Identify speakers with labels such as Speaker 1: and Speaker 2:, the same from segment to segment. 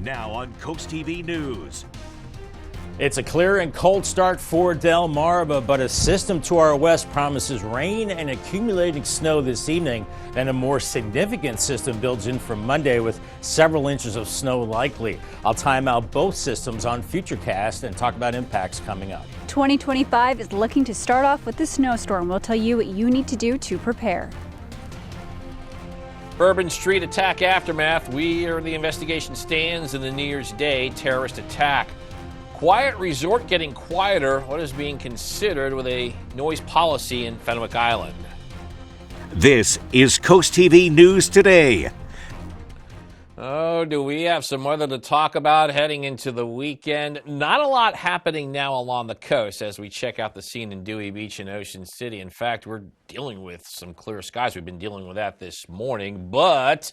Speaker 1: Now on Coast TV News.
Speaker 2: It's a clear and cold start for Delmarva, but a system to our west promises rain and accumulating snow this evening. Then a more significant system builds in for Monday with several inches of snow likely. I'll time out both systems on Futurecast and talk about impacts coming up.
Speaker 3: 2025 is looking to start off with the snowstorm. We'll tell you what you need to do to prepare.
Speaker 4: Bourbon Street attack aftermath. Where the investigation stands in the New Year's Day terrorist attack. Quiet resort getting quieter. What is being considered with a noise policy in Fenwick Island?
Speaker 1: This is Coast TV News Today.
Speaker 4: Oh, do we have some weather to talk about heading into the weekend? Not a lot happening now along the coast as we check out the scene in Dewey Beach and Ocean City. In fact, we're dealing with some clear skies. We've been dealing with that this morning, but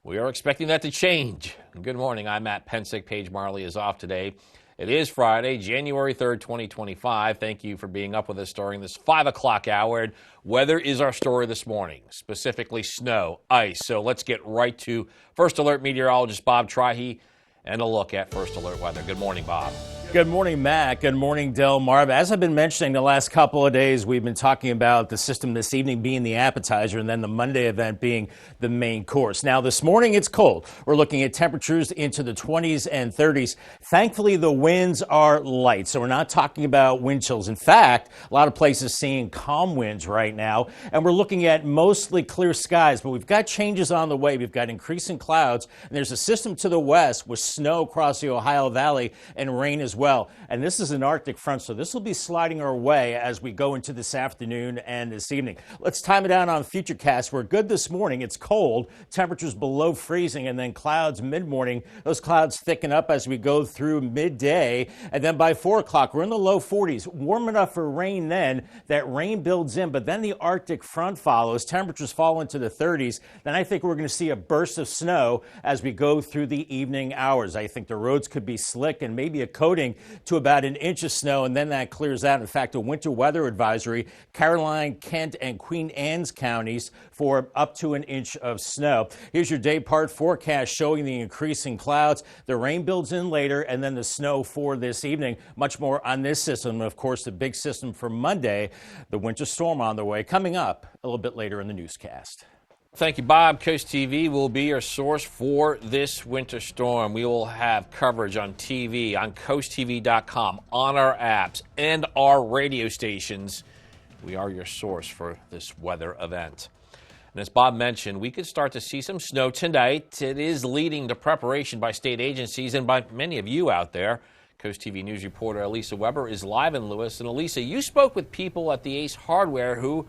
Speaker 4: we are expecting that to change. Good morning. I'm Matt Pensick. Paige Marley is off today. It is Friday, January 3rd, 2025. Thank you for being up with us during this 5 o'clock hour. And weather is our story this morning, specifically snow, ice. So let's get right to First Alert meteorologist Bob Trihey and a look at First Alert weather. Good morning, Bob.
Speaker 2: Good morning, Matt. Good morning, Delmarva. As I've been mentioning the last couple of days, we've been talking about the system this evening being the appetizer and then the Monday event being the main course. Now, this morning it's cold. We're looking at temperatures into the 20s and 30s. Thankfully, the winds are light, so we're not talking about wind chills. In fact, a lot of places seeing calm winds right now, and we're looking at mostly clear skies, but we've got changes on the way. We've got increasing clouds, and there's a system to the west with snow across the Ohio Valley and rain as well. And this is an Arctic front, so this will be sliding our way as we go into this afternoon and this evening. Let's time it down on Futurecast. We're good this morning. It's cold, temperatures below freezing, and then clouds mid-morning. Those clouds thicken up as we go through midday, and then by 4 o'clock, we're in the low 40s. Warm enough for rain then. That rain builds in, but then the Arctic front follows. Temperatures fall into the 30s. Then I think we're going to see a burst of snow as we go through the evening hours. I think the roads could be slick and maybe a coating to about an inch of snow, and then that clears out. In fact, a winter weather advisory, Caroline, Kent, and Queen Anne's counties for up to an inch of snow. Here's your day part forecast showing the increasing clouds. The rain builds in later, and then the snow for this evening. Much more on this system. Of course, the big system for Monday, the winter storm on the way, coming up a little bit later in the newscast.
Speaker 4: Thank you, Bob. Coast TV will be your source for this winter storm. We will have coverage on TV, on CoastTV.com, on our apps, and our radio stations. We are your source for this weather event. And as Bob mentioned, we could start to see some snow tonight. It is leading to preparation by state agencies and by many of you out there. Coast TV News reporter Elisa Weber is live in Lewis. And Elisa, you spoke with people at the Ace Hardware who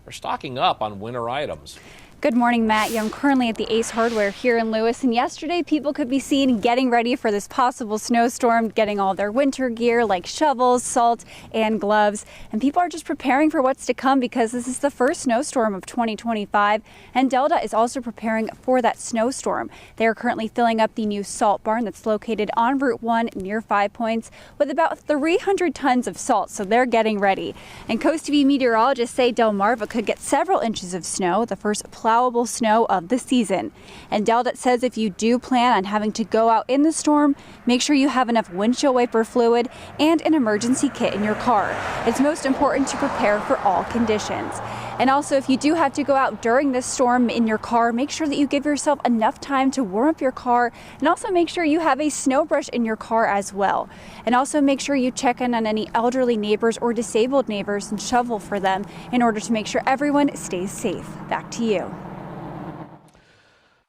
Speaker 4: are stocking up on winter items.
Speaker 3: Good morning, Matt. I'm currently at the Ace Hardware here in Lewis, and yesterday people could be seen getting ready for this possible snowstorm, getting all their winter gear like shovels, salt, and gloves. And people are just preparing for what's to come because this is the first snowstorm of 2025, and Delta is also preparing for that snowstorm. They are currently filling up the new salt barn that's located on Route 1 near 5 Points with about 300 tons of salt, so they're getting ready. And Coast TV meteorologists say Delmarva could get several inches of snow, the first plowable snow of the season. And Delta says if you do plan on having to go out in the storm, make sure you have enough windshield wiper fluid and an emergency kit in your car. It's most important to prepare for all conditions. And also, if you do have to go out during this storm in your car, make sure that you give yourself enough time to warm up your car, and also make sure you have a snow brush in your car as well. And also make sure you check in on any elderly neighbors or disabled neighbors and shovel for them in order to make sure everyone stays safe. Back to you.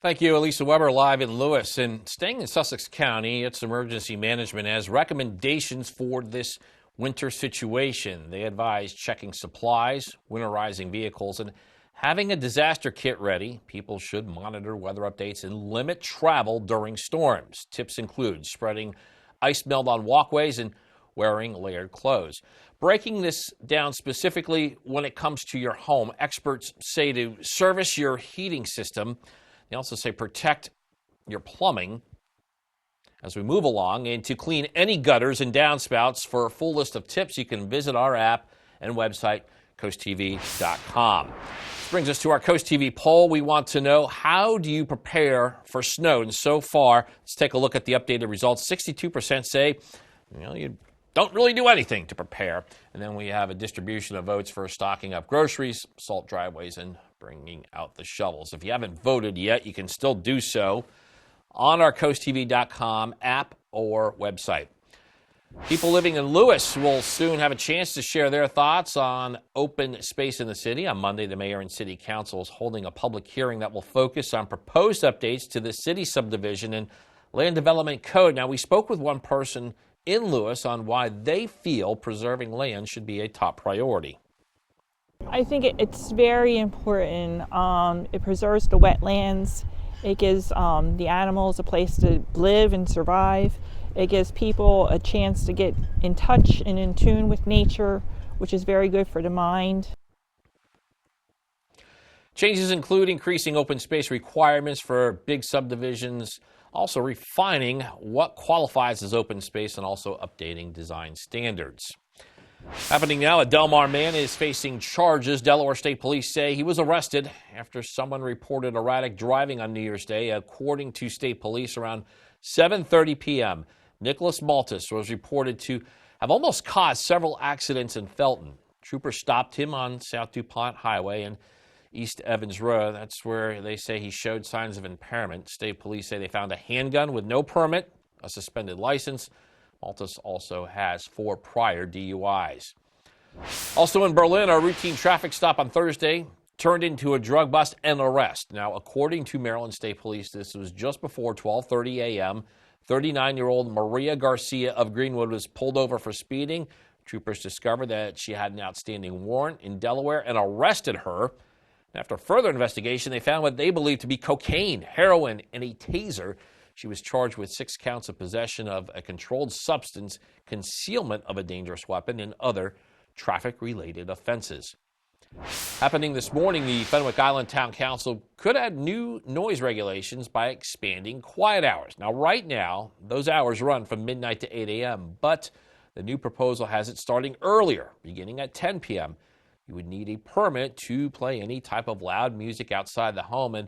Speaker 4: Thank you, Elisa Weber, live in Lewis. And staying in Sussex County, its emergency management has recommendations for this winter situation. They advise checking supplies, winterizing vehicles, and having a disaster kit ready. People should monitor weather updates and limit travel during storms. Tips include spreading ice melt on walkways and wearing layered clothes. Breaking this down specifically when it comes to your home, experts say to service your heating system. They also say protect your plumbing as we move along, and to clean any gutters and downspouts. For a full list of tips, you can visit our app and website, CoastTV.com. This brings us to our Coast TV poll. We want to know, how do you prepare for snow? And so far, let's take a look at the updated results. 62% say, you don't really do anything to prepare. And then we have a distribution of votes for stocking up groceries, salt driveways, and bringing out the shovels. If you haven't voted yet, you can still do so on our CoastTV.com app or website. People living in Lewis will soon have a chance to share their thoughts on open space in the city. On Monday, the mayor and city council is holding a public hearing that will focus on proposed updates to the city subdivision and land development code. Now, we spoke with one person in Lewis on why they feel preserving land should be a top priority.
Speaker 5: I think it's very important. It preserves the wetlands. It gives the animals a place to live and survive. It gives people a chance to get in touch and in tune with nature, which is very good for the mind.
Speaker 4: Changes include increasing open space requirements for big subdivisions, also refining what qualifies as open space, and also updating design standards. Happening now, a Del Mar man is facing charges. Delaware State Police say he was arrested after someone reported erratic driving on New Year's Day. According to state police, around 7:30 p.m., Nicholas Maltus was reported to have almost caused several accidents in Felton. Troopers stopped him on South DuPont Highway and East Evans Road. That's where they say he showed signs of impairment. State police say they found a handgun with no permit, a suspended license. Maltus also has 4 prior DUIs. Also in Berlin, a routine traffic stop on Thursday turned into a drug bust and arrest. Now, according to Maryland State Police, this was just before 12:30 a.m. 39-year-old Maria Garcia of Greenwood was pulled over for speeding. Troopers discovered that she had an outstanding warrant in Delaware and arrested her. After further investigation, they found what they believed to be cocaine, heroin, and a taser. She was charged with 6 counts of possession of a controlled substance, concealment of a dangerous weapon, and other traffic-related offenses. Happening this morning, the Fenwick Island Town Council could add new noise regulations by expanding quiet hours. Now, right now, those hours run from midnight to 8 a.m., but the new proposal has it starting earlier, beginning at 10 p.m. You would need a permit to play any type of loud music outside the home, and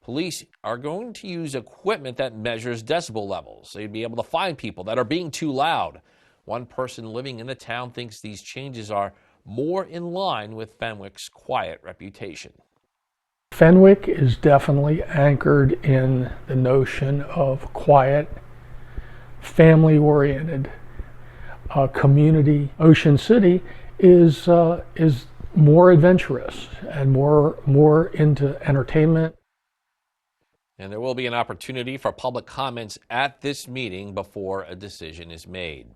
Speaker 4: police are going to use equipment that measures decibel levels. So you'd be able to find people that are being too loud. One person living in the town thinks these changes are more in line with Fenwick's quiet reputation.
Speaker 6: Fenwick is definitely anchored in the notion of quiet, family-oriented community. Ocean City is more adventurous and more into entertainment.
Speaker 4: And there will be an opportunity for public comments at this meeting before a decision is made.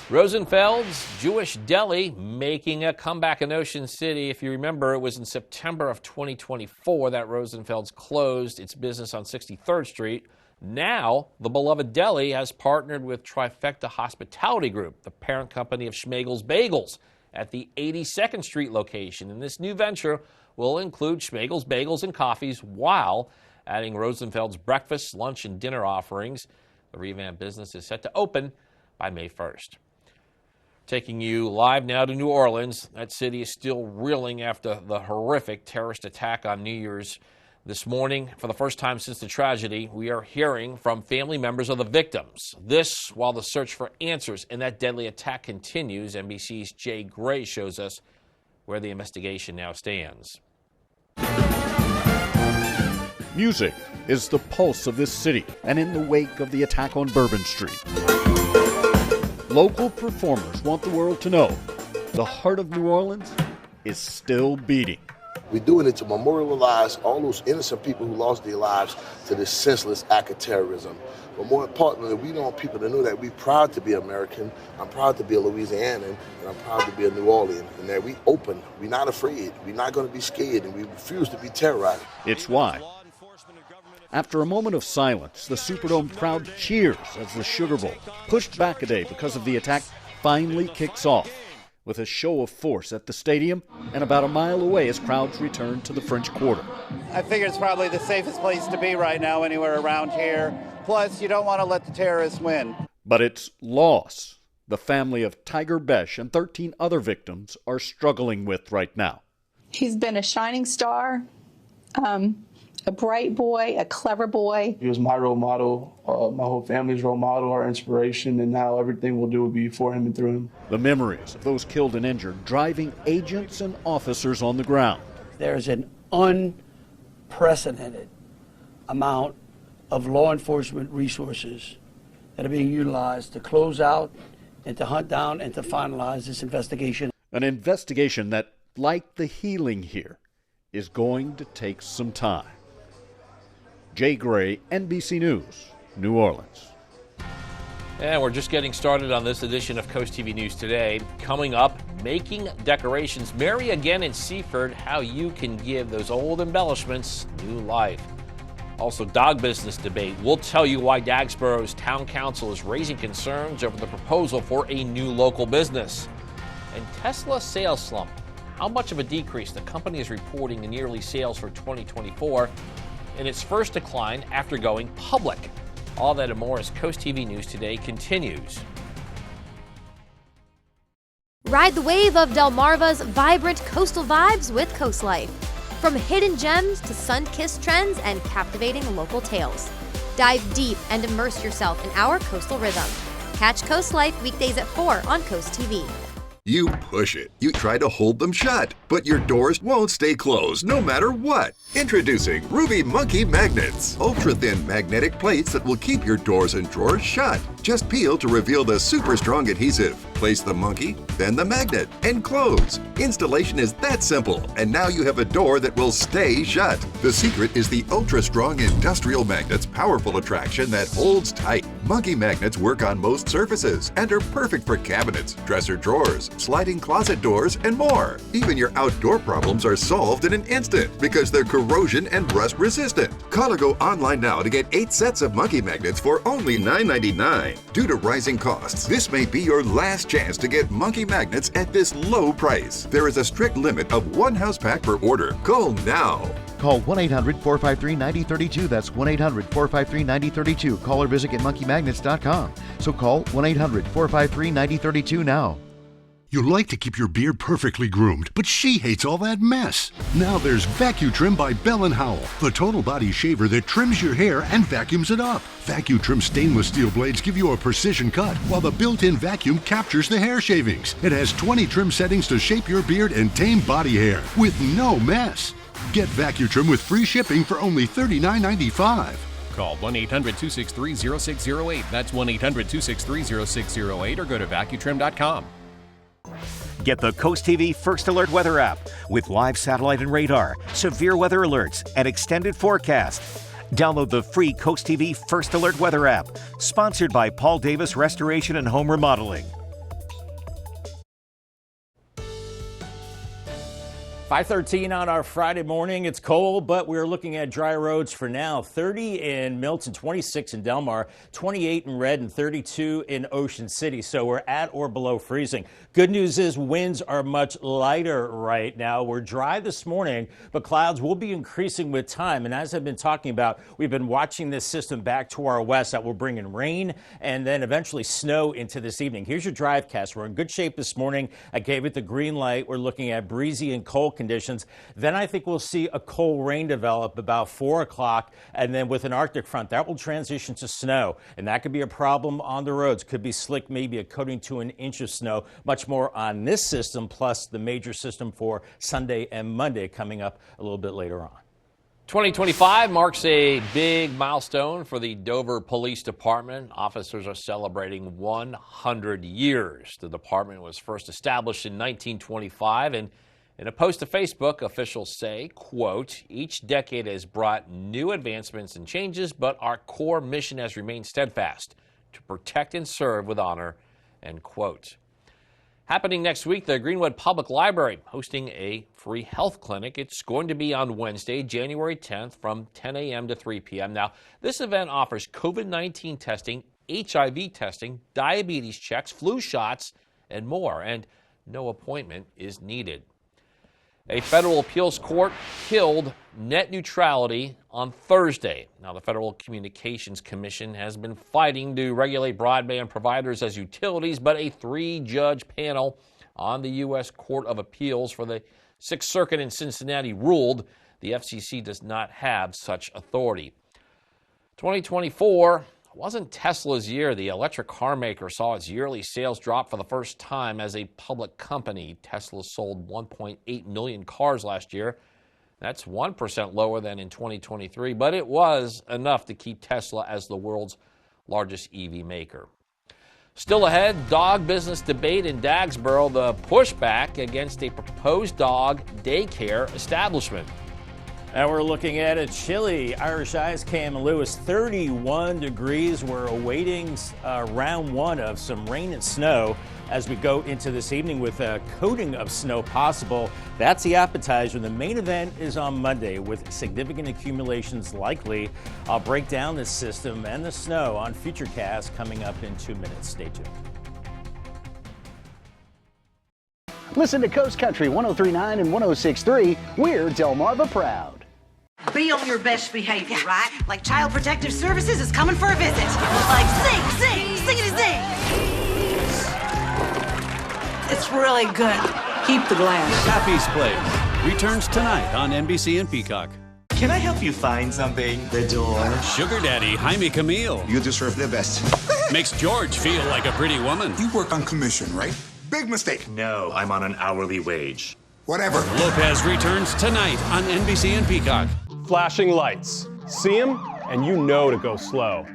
Speaker 4: Rosenfeld's Jewish Deli making a comeback in Ocean City. If you remember, it was in September of 2024 that Rosenfeld's closed its business on 63rd Street. Now, the beloved deli has partnered with Trifecta Hospitality Group, the parent company of Schmegel's Bagels, at the 82nd Street location. And this new venture will include Schmegel's Bagels and Coffees while adding Rosenfeld's breakfast, lunch, and dinner offerings. The revamped business is set to open by May 1st. Taking you live now to New Orleans. That city is still reeling after the horrific terrorist attack on New Year's. This morning, for the first time since the tragedy, we are hearing from family members of the victims. This while the search for answers in that deadly attack continues. NBC's Jay Gray shows us where the investigation now stands.
Speaker 7: Music is the pulse of this city, and in the wake of the attack on Bourbon Street, local performers want the world to know the heart of New Orleans is still beating.
Speaker 8: We're doing it to memorialize all those innocent people who lost their lives to this senseless act of terrorism. But more importantly, we want people to know that we're proud to be American. I'm proud to be a Louisianan, and I'm proud to be a New Orleans. And that we open, we're not afraid, we're not going to be scared, and we refuse to be terrorized.
Speaker 7: It's why, after a moment of silence, the Superdome crowd cheers as the Sugar Bowl, pushed back a day because of the attack, finally kicks off with a show of force at the stadium and about a mile away as crowds return to the French Quarter.
Speaker 9: I figure it's probably the safest place to be right now anywhere around here. Plus, you don't want to let the terrorists win.
Speaker 7: But it's loss the family of Tiger Besh and 13 other victims are struggling with right now.
Speaker 10: He's been a shining star, a bright boy, a clever boy.
Speaker 11: He was my role model, my whole family's role model, our inspiration, and now everything we'll do will be for him and through him.
Speaker 7: The memories of those killed and injured driving agents and officers on the ground.
Speaker 12: There's an unprecedented amount of law enforcement resources that are being utilized to close out and to hunt down and to finalize this investigation.
Speaker 7: An investigation that, like the healing here, is going to take some time. Jay Gray, NBC News, New Orleans.
Speaker 4: And we're just getting started on this edition of Coast TV News Today. Coming up, making decorations merry again in Seaford, how you can give those old embellishments new life. Also, dog business debate. We'll tell you why Dagsboro's town council is raising concerns over the proposal for a new local business. And Tesla sales slump. How much of a decrease the company is reporting in yearly sales for 2024 in its first decline after going public. All that and more as Coast TV News Today continues.
Speaker 13: Ride the wave of Delmarva's vibrant coastal vibes with Coast Life. From hidden gems to sun-kissed trends and captivating local tales. Dive deep and immerse yourself in our coastal rhythm. Catch Coast Life weekdays at 4 on Coast TV.
Speaker 14: You push it. You try to hold them shut, but your doors won't stay closed no matter what. Introducing Ruby Monkey Magnets. Ultra-thin magnetic plates that will keep your doors and drawers shut. Just peel to reveal the super strong adhesive. Place the monkey, then the magnet, and close. Installation is that simple, and now you have a door that will stay shut. The secret is the ultra-strong industrial magnet's powerful attraction that holds tight. Monkey magnets work on most surfaces and are perfect for cabinets, dresser drawers, sliding closet doors, and more. Even your outdoor problems are solved in an instant because they're corrosion and rust resistant. Call or go online now to get 8 sets of monkey magnets for only $9.99. Due to rising costs, this may be your last chance to get monkey magnets at this low price. There is a strict limit of 1 house pack per order. Call now.
Speaker 15: Call 1-800-453-9032. That's 1-800-453-9032. Call or visit getmonkeymagnets.com. So call 1-800-453-9032 now.
Speaker 16: You like to keep your beard perfectly groomed, but she hates all that mess. Now there's VacuTrim by Bell & Howell, the total body shaver that trims your hair and vacuums it up. VacuTrim stainless steel blades give you a precision cut, while the built-in vacuum captures the hair shavings. It has 20 trim settings to shape your beard and tame body hair with no mess. Get VacuTrim with free shipping for only $39.95.
Speaker 17: Call 1-800-263-0608. That's 1-800-263-0608 or go to vacutrim.com.
Speaker 1: Get the Coast TV First Alert Weather app with live satellite and radar, severe weather alerts, and extended forecast. Download the free Coast TV First Alert Weather app, sponsored by Paul Davis Restoration and Home Remodeling.
Speaker 2: 5:13 on our Friday morning. It's cold, but we're looking at dry roads for now. 30 in Milton, 26 in Delmar, 28 in Red, and 32 in Ocean City. So we're at or below freezing. Good news is winds are much lighter right now. We're dry this morning, but clouds will be increasing with time. And as I've been talking about, we've been watching this system back to our west that will bring in rain and then eventually snow into this evening. Here's your drive-cast. We're in good shape this morning. I gave it the green light. We're looking at breezy and cold conditions. Then I think we'll see a cold rain develop about 4 o'clock, and then with an Arctic front that will transition to snow, and that could be a problem on the roads. Could be slick, maybe a coating to an inch of snow. Much more on this system, plus the major system for Sunday and Monday coming up a little bit later on.
Speaker 4: 2025 marks a big milestone for the Dover Police Department. Officers are celebrating 100 years. The department was first established in 1925, and in a post to Facebook, officials say, quote, "Each decade has brought new advancements and changes, but our core mission has remained steadfast, to protect and serve with honor," end quote. Happening next week, the Greenwood Public Library hosting a free health clinic. It's going to be on Wednesday, January 10th from 10 a.m. to 3 p.m. Now, this event offers COVID-19 testing, HIV testing, diabetes checks, flu shots, and more, and no appointment is needed. A federal appeals court killed net neutrality on Thursday. Now, the Federal Communications Commission has been fighting to regulate broadband providers as utilities, but a 3-judge panel on the U.S. Court of Appeals for the Sixth Circuit in Cincinnati ruled the FCC does not have such authority. 2024 wasn't Tesla's year. The electric car maker saw its yearly sales drop for the first time as a public company. Tesla sold 1.8 million cars last year. That's 1% lower than in 2023, but it was enough to keep Tesla as the world's largest EV maker. Still ahead, dog business debate in Dagsboro, the pushback against a proposed dog daycare establishment.
Speaker 2: Now we're looking at a chilly Irish Ice Cam and Lewis, 31 degrees. We're awaiting round one of some rain and snow as we go into this evening with a coating of snow possible. That's the appetizer. The main event is on Monday with significant accumulations likely. I'll break down this system and the snow on Futurecast coming up in 2 minutes. Stay tuned.
Speaker 18: Listen to Coast Country 103.9 and 106.3. We're Delmarva proud.
Speaker 19: Be on your best behavior, right? Like Child Protective Services is coming for a visit. Like sing, singity-sing. It's really good. Keep the glass.
Speaker 20: Happy's Place returns tonight on NBC and Peacock.
Speaker 21: Can I help you find something? The door.
Speaker 20: Sugar Daddy Jaime Camille.
Speaker 21: You deserve the best.
Speaker 20: Makes George feel like a pretty woman.
Speaker 21: You work on commission, right? Big mistake. No, I'm on an hourly wage. Whatever.
Speaker 20: Lopez returns tonight on NBC and Peacock.
Speaker 22: Flashing lights. See them, and you know to go slow.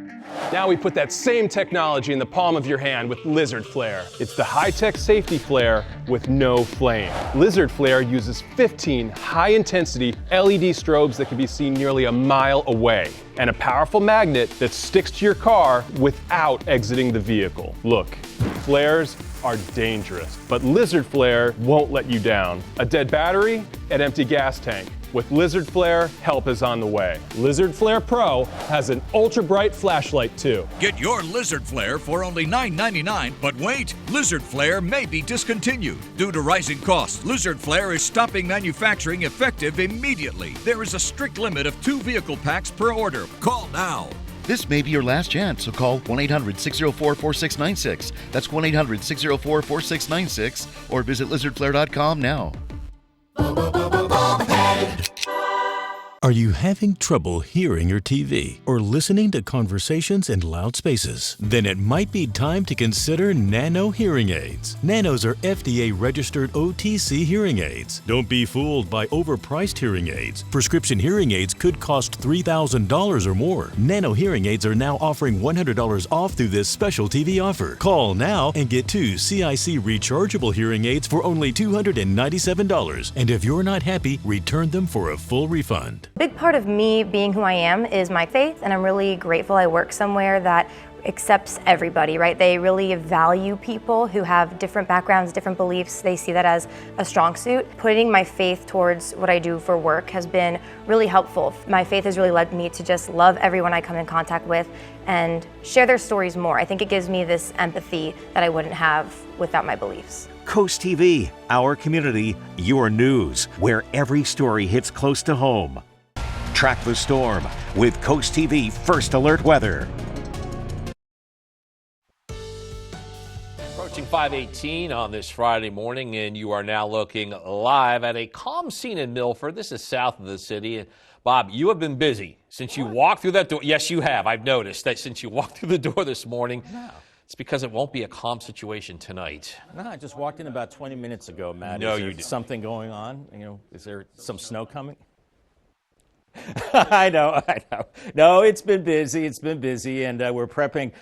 Speaker 22: Now we put that same technology in the palm of your hand with Lizard Flare. It's the high-tech safety flare with no flame. Lizard Flare uses 15 high-intensity LED strobes that can be seen nearly a mile away, and a powerful magnet that sticks to your car without exiting the vehicle. Look, flares are dangerous, but Lizard Flare won't let you down. A dead battery, an empty gas tank. With Lizard Flare, help is on the way. Lizard Flare Pro has an ultra-bright flashlight too.
Speaker 23: Get your Lizard Flare for only $9.99, but wait, Lizard Flare may be discontinued. Due to rising costs, Lizard Flare is stopping manufacturing effective immediately. There is a strict limit of 2 vehicle packs per order. Call now.
Speaker 15: This may be your last chance, so call 1-800-604-4696. That's 1-800-604-4696 or visit lizardflare.com now.
Speaker 24: Are you having trouble hearing your TV or listening to conversations in loud spaces? Then it might be time to consider Nano hearing aids. Nanos are FDA-registered OTC hearing aids. Don't be fooled by overpriced hearing aids. Prescription hearing aids could cost $3,000 or more. Nano hearing aids are now offering $100 off through this special TV offer. Call now and get 2 CIC rechargeable hearing aids for only $297. And if you're not happy, return them for a full refund.
Speaker 25: A big part of me being who I am is my faith, and I'm really grateful I work somewhere that accepts everybody, right? They really value people who have different backgrounds, different beliefs. They see that as a strong suit. Putting my faith towards what I do for work has been really helpful. My faith has really led me to just love everyone I come in contact with and share their stories more. I think it gives me this empathy that I wouldn't have without my beliefs.
Speaker 1: Coast TV, our community, your news, where every story hits close to home. Track the storm with Coast TV First Alert Weather.
Speaker 4: Approaching 5:18 on this Friday morning, and you are now looking live at a calm scene in Milford. This is south of the city. And Bob, you have been busy since you walked through that door. Yes, you have. I've noticed that since you walked through the door this morning. No. It's because it won't be a calm situation tonight.
Speaker 2: No, I just walked in about 20 minutes ago, Matt.
Speaker 4: No,
Speaker 2: is there
Speaker 4: you didn't.
Speaker 2: Something going on? You know, is there some snow coming? I know. No, it's been busy, and we're prepping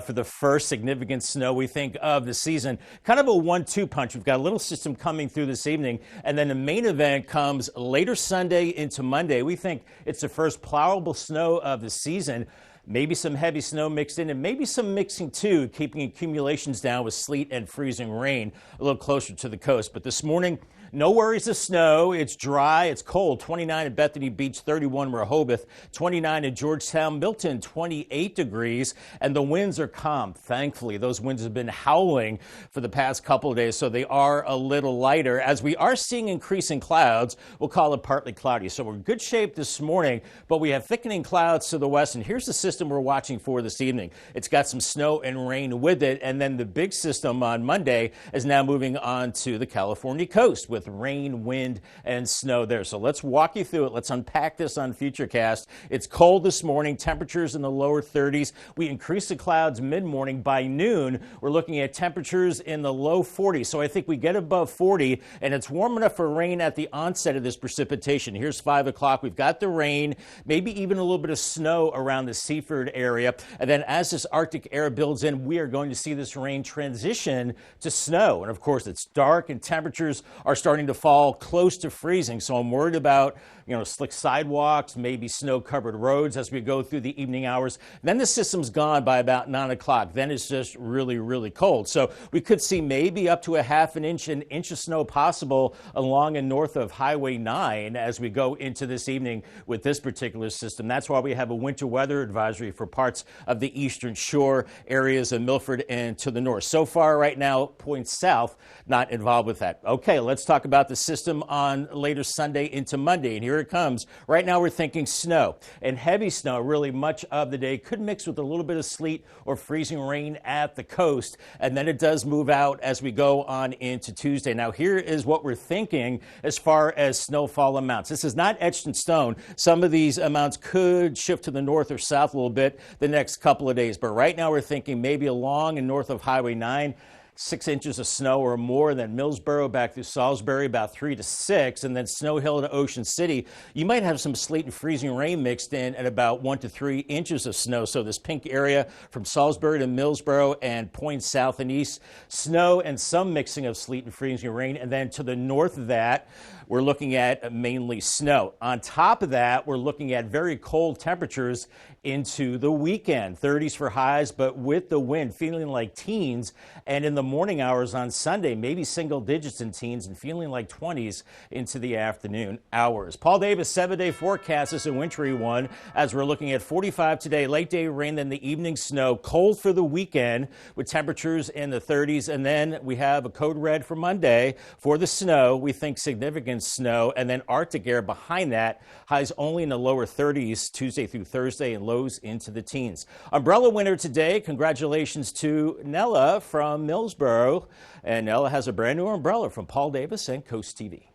Speaker 2: for the first significant snow, we think, of the season. Kind of a 1-2 punch. We've got a little system coming through this evening, and then the main event comes later Sunday into Monday. We think it's the first plowable snow of the season. Maybe some heavy snow mixed in, and maybe some mixing too, keeping accumulations down with sleet and freezing rain a little closer to the coast. But this morning, No worries of snow. It's dry. It's cold. 29 at Bethany Beach, 31 Rehoboth, 29 at Georgetown, Milton, 28 degrees. And the winds are calm. Thankfully, those winds have been howling for the past couple of days, so they are a little lighter. As we are seeing increasing clouds, we'll call it partly cloudy. So we're in good shape this morning, but we have thickening clouds to the west. And here's the system we're watching for this evening. It's got some snow and rain with it. And then the big system on Monday is now moving on to the California coast with rain, wind, and snow there. So let's walk you through it. Let's unpack this on Futurecast. It's cold this morning, temperatures in the lower 30s. We increase the clouds mid-morning. By noon, we're looking at temperatures in the low 40s. So I think we get above 40, and it's warm enough for rain at the onset of this precipitation. Here's 5 o'clock. We've got the rain, maybe even a little bit of snow around the Seaford area. And then as this Arctic air builds in, we are going to see this rain transition to snow. And of course, it's dark and temperatures are starting to fall close to freezing. So I'm worried about, slick sidewalks, maybe snow-covered roads as we go through the evening hours. Then the system's gone by about 9 o'clock. Then it's just really, really cold. So we could see maybe up to a half an inch of snow possible along and north of Highway 9 as we go into this evening with this particular system. That's why we have a winter weather advisory for parts of the eastern shore areas of Milford and to the north. So far right now, points south, not involved with that. Okay, let's talk about the system on later Sunday into Monday. And here it comes. Right now we're thinking snow and heavy snow really much of the day. Could mix with a little bit of sleet or freezing rain at the coast. And then it does move out as we go on into Tuesday. Now here is what we're thinking as far as snowfall amounts. This is not etched in stone. Some of these amounts could shift to the north or south a little bit the next couple of days. But right now we're thinking maybe along and north of Highway 9, 6 inches of snow or more, and then Millsboro back through Salisbury about 3 to 6, and then Snow Hill to Ocean City. You might have some sleet and freezing rain mixed in at about 1 to 3 inches of snow. So this pink area from Salisbury to Millsboro and points south and east, snow and some mixing of sleet and freezing rain. And then to the north of that, we're looking at mainly snow. On top of that, we're looking at very cold temperatures into the weekend. 30s for highs, but with the wind feeling like teens. And in the morning hours on Sunday, maybe single digits in teens and feeling like 20s into the afternoon hours. Paul Davis, 7-day forecast is a wintry one as we're looking at 45 today, late day rain, then the evening snow, cold for the weekend with temperatures in the 30s. And then we have a code red for Monday for the snow. We think significant snow, and then Arctic air behind that, highs only in the lower 30s Tuesday through Thursday and lows into the teens. Umbrella winner today. Congratulations to Nella from Millsboro. And Nella has a brand new umbrella from Paul Davis and Coast TV.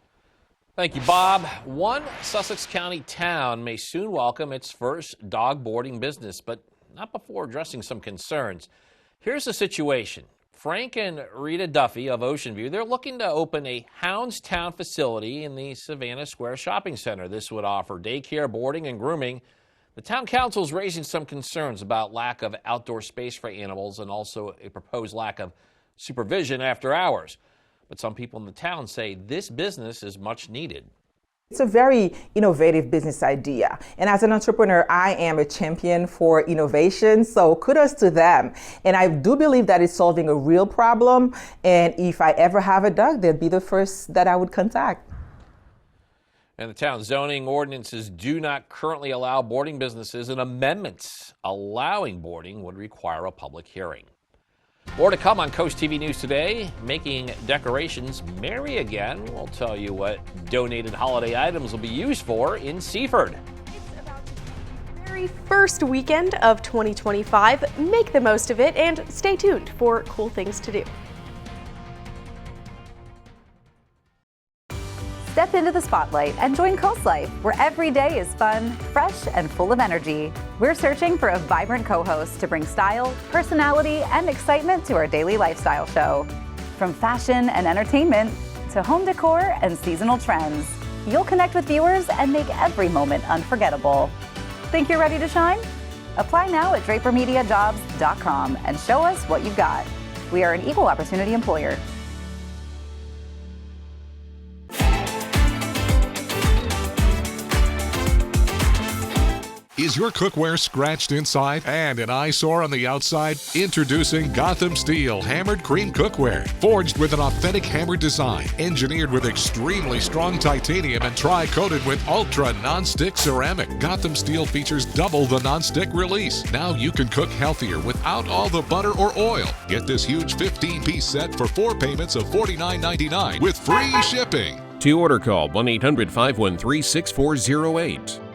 Speaker 4: Thank you, Bob. One Sussex County town may soon welcome its first dog boarding business, but not before addressing some concerns. Here's the situation. Frank and Rita Duffy of Ocean View, they're looking to open a Houndstown facility in the Savannah Square Shopping Center. This would offer daycare, boarding, and grooming. The town council is raising some concerns about lack of outdoor space for animals and also a proposed lack of supervision after hours. But some people in the town say this business is much needed.
Speaker 3: It's a very innovative business idea. And as an entrepreneur, I am a champion for innovation. So kudos to them. And I do believe that it's solving a real problem. And if I ever have a dog, they'd be the first that I would contact.
Speaker 4: And the town zoning ordinances do not currently allow boarding businesses, and amendments allowing boarding would require a public hearing. More to come on Coast TV News today. Making decorations merry again. We'll tell you what donated holiday items will be used for in Seaford.
Speaker 5: It's about to be the very first weekend of 2025. Make the most of it and stay tuned for cool things to do.
Speaker 6: Step into the spotlight and join Coast Life, where every day is fun, fresh, and full of energy. We're searching for a vibrant co-host to bring style, personality, and excitement to our daily lifestyle show. From fashion and entertainment to home decor and seasonal trends, you'll connect with viewers and make every moment unforgettable. Think you're ready to shine? Apply now at drapermediajobs.com and show us what you've got. We are an equal opportunity employer.
Speaker 8: Is your cookware scratched inside and an eyesore on the outside? Introducing Gotham Steel Hammered Cream Cookware. Forged with an authentic hammered design, engineered with extremely strong titanium and tri-coated with ultra non-stick ceramic. Gotham Steel features double the non-stick release. Now you can cook healthier without all the butter or oil. Get this huge 15-piece set for 4 payments of $49.99 with free shipping.
Speaker 9: To order, call 1-800-513-6408.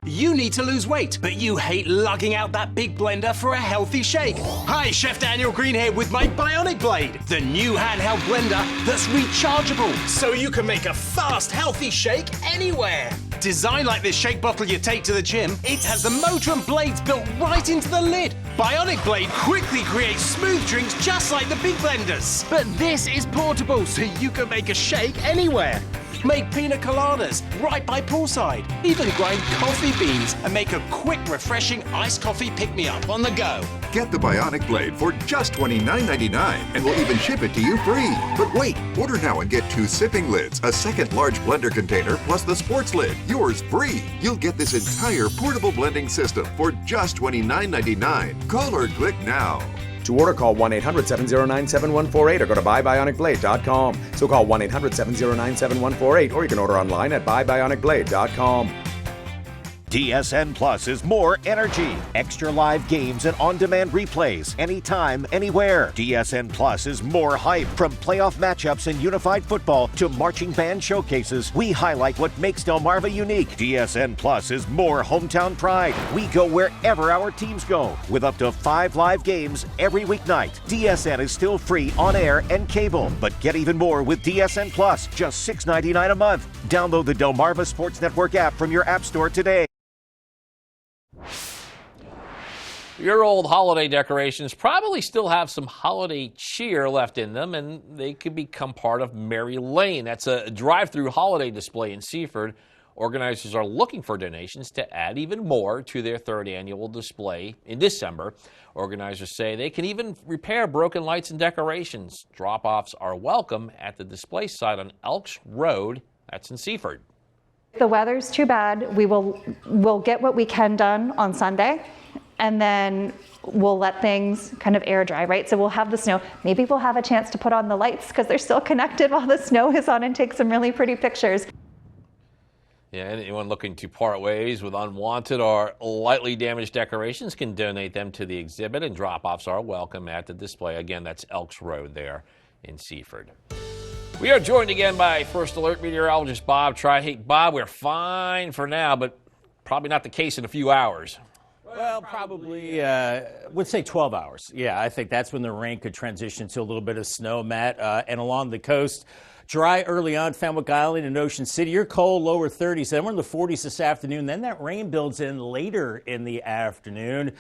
Speaker 10: You need to lose weight, but you hate lugging out that big blender for a healthy shake. Hi, Chef Daniel Green here with my Bionic Blade, the new handheld blender that's rechargeable, so you can make a fast, healthy shake anywhere. Designed like this shake bottle you take to the gym, it has the motor and blades built right into the lid. Bionic Blade quickly creates smooth drinks just like the big blenders. But this is portable, so you can make a shake anywhere. Make pina coladas right by poolside. Even grind coffee beans and make a quick, refreshing iced coffee pick-me-up on the go.
Speaker 14: Get the Bionic Blade for just $29.99 and we'll even ship it to you free. But wait, order now and get 2 sipping lids, a second large blender container, plus the sports lid. Yours free. You'll get this entire portable blending system for just $29.99. Call or click now.
Speaker 11: To order, call 1-800-709-7148 or go to buybionicblade.com. So call 1-800-709-7148 or you can order online at buybionicblade.com.
Speaker 1: DSN Plus is more energy, extra live games and on-demand replays, anytime, anywhere. DSN Plus is more hype. From playoff matchups in unified football to marching band showcases, we highlight what makes Delmarva unique. DSN Plus is more hometown pride. We go wherever our teams go, with up to 5 live games every weeknight. DSN is still free on air and cable, but get even more with DSN Plus, just $6.99 a month. Download the Delmarva Sports Network app from your app store today.
Speaker 4: Your old holiday decorations probably still have some holiday cheer left in them, and they could become part of Merry Lane. That's a drive-through holiday display in Seaford. Organizers are looking for donations to add even more to their 3rd annual display in December. Organizers say they can even repair broken lights and decorations. Drop-offs are welcome at the display site on Elks Road. That's in Seaford.
Speaker 12: If the weather's too bad, we'll get what we can done on Sunday, and then we'll let things kind of air dry, right? So we'll have the snow. Maybe we'll have a chance to put on the lights because they're still connected while the snow is on and take some really pretty pictures.
Speaker 4: Yeah, anyone looking to part ways with unwanted or lightly damaged decorations can donate them to the exhibit, and drop-offs are welcome at the display. Again, that's Elks Road there in Seaford. We are joined again by First Alert meteorologist Bob Tri. Hey, Bob, we're fine for now, but probably not the case in a few hours.
Speaker 2: Well, probably, would say 12 hours. Yeah, I think that's when the rain could transition to a little bit of snow, Matt. And along the coast, dry early on, Fenwick Island and Ocean City. You're cold, lower 30s. Then we're in the 40s this afternoon. Then that rain builds in later in the afternoon.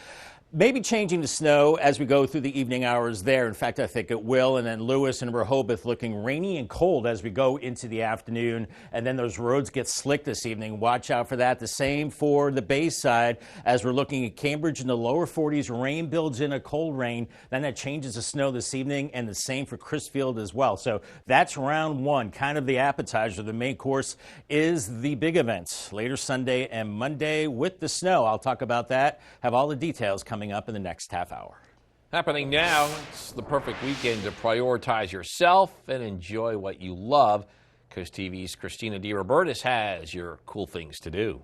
Speaker 2: Maybe changing to snow as we go through the evening hours there. In fact, I think it will. And then Lewis and Rehoboth looking rainy and cold as we go into the afternoon. And then those roads get slick this evening. Watch out for that. The same for the Bayside as we're looking at Cambridge in the lower 40s. Rain builds in a cold rain. Then that changes to snow this evening, and the same for Crisfield as well. So that's round one, kind of the appetizer. The main course is the big events later Sunday and Monday with the snow. I'll talk about that. Have all the details coming up in the next half hour.
Speaker 4: Happening now, it's the perfect weekend to prioritize yourself and enjoy what you love. Coast TV's Christina DeRobertis has your cool things to do.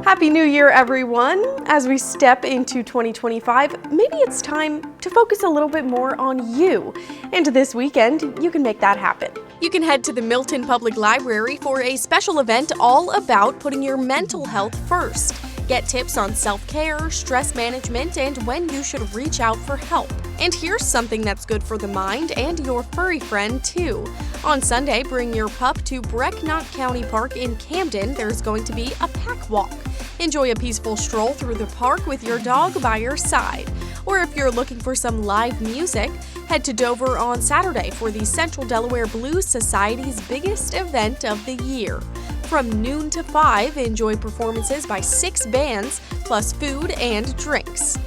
Speaker 5: Happy New Year, everyone. As we step into 2025, maybe it's time to focus a little bit more on you. And this weekend, you can make that happen. You can head to the Milton Public Library for a special event all about putting your mental health first. Get tips on self-care, stress management, and when you should reach out for help. And here's something that's good for the mind and your furry friend, too. On Sunday, bring your pup to Brecknock County Park in Camden. There's going to be a pack walk. Enjoy a peaceful stroll through the park with your dog by your side. Or if you're looking for some live music, head to Dover on Saturday for the Central Delaware Blues Society's biggest event of the year. From noon to 5, enjoy performances by 6 bands, plus food and drinks.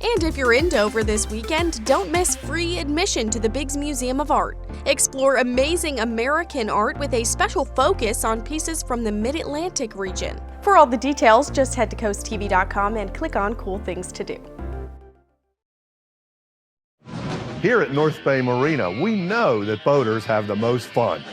Speaker 5: And if you're in Dover this weekend, don't miss free admission to the Biggs Museum of Art. Explore amazing American art with a special focus on pieces from the Mid-Atlantic region. For all the details, just head to CoastTV.com and click on Cool Things to Do.
Speaker 7: Here at North Bay Marina, we know that boaters have the most fun.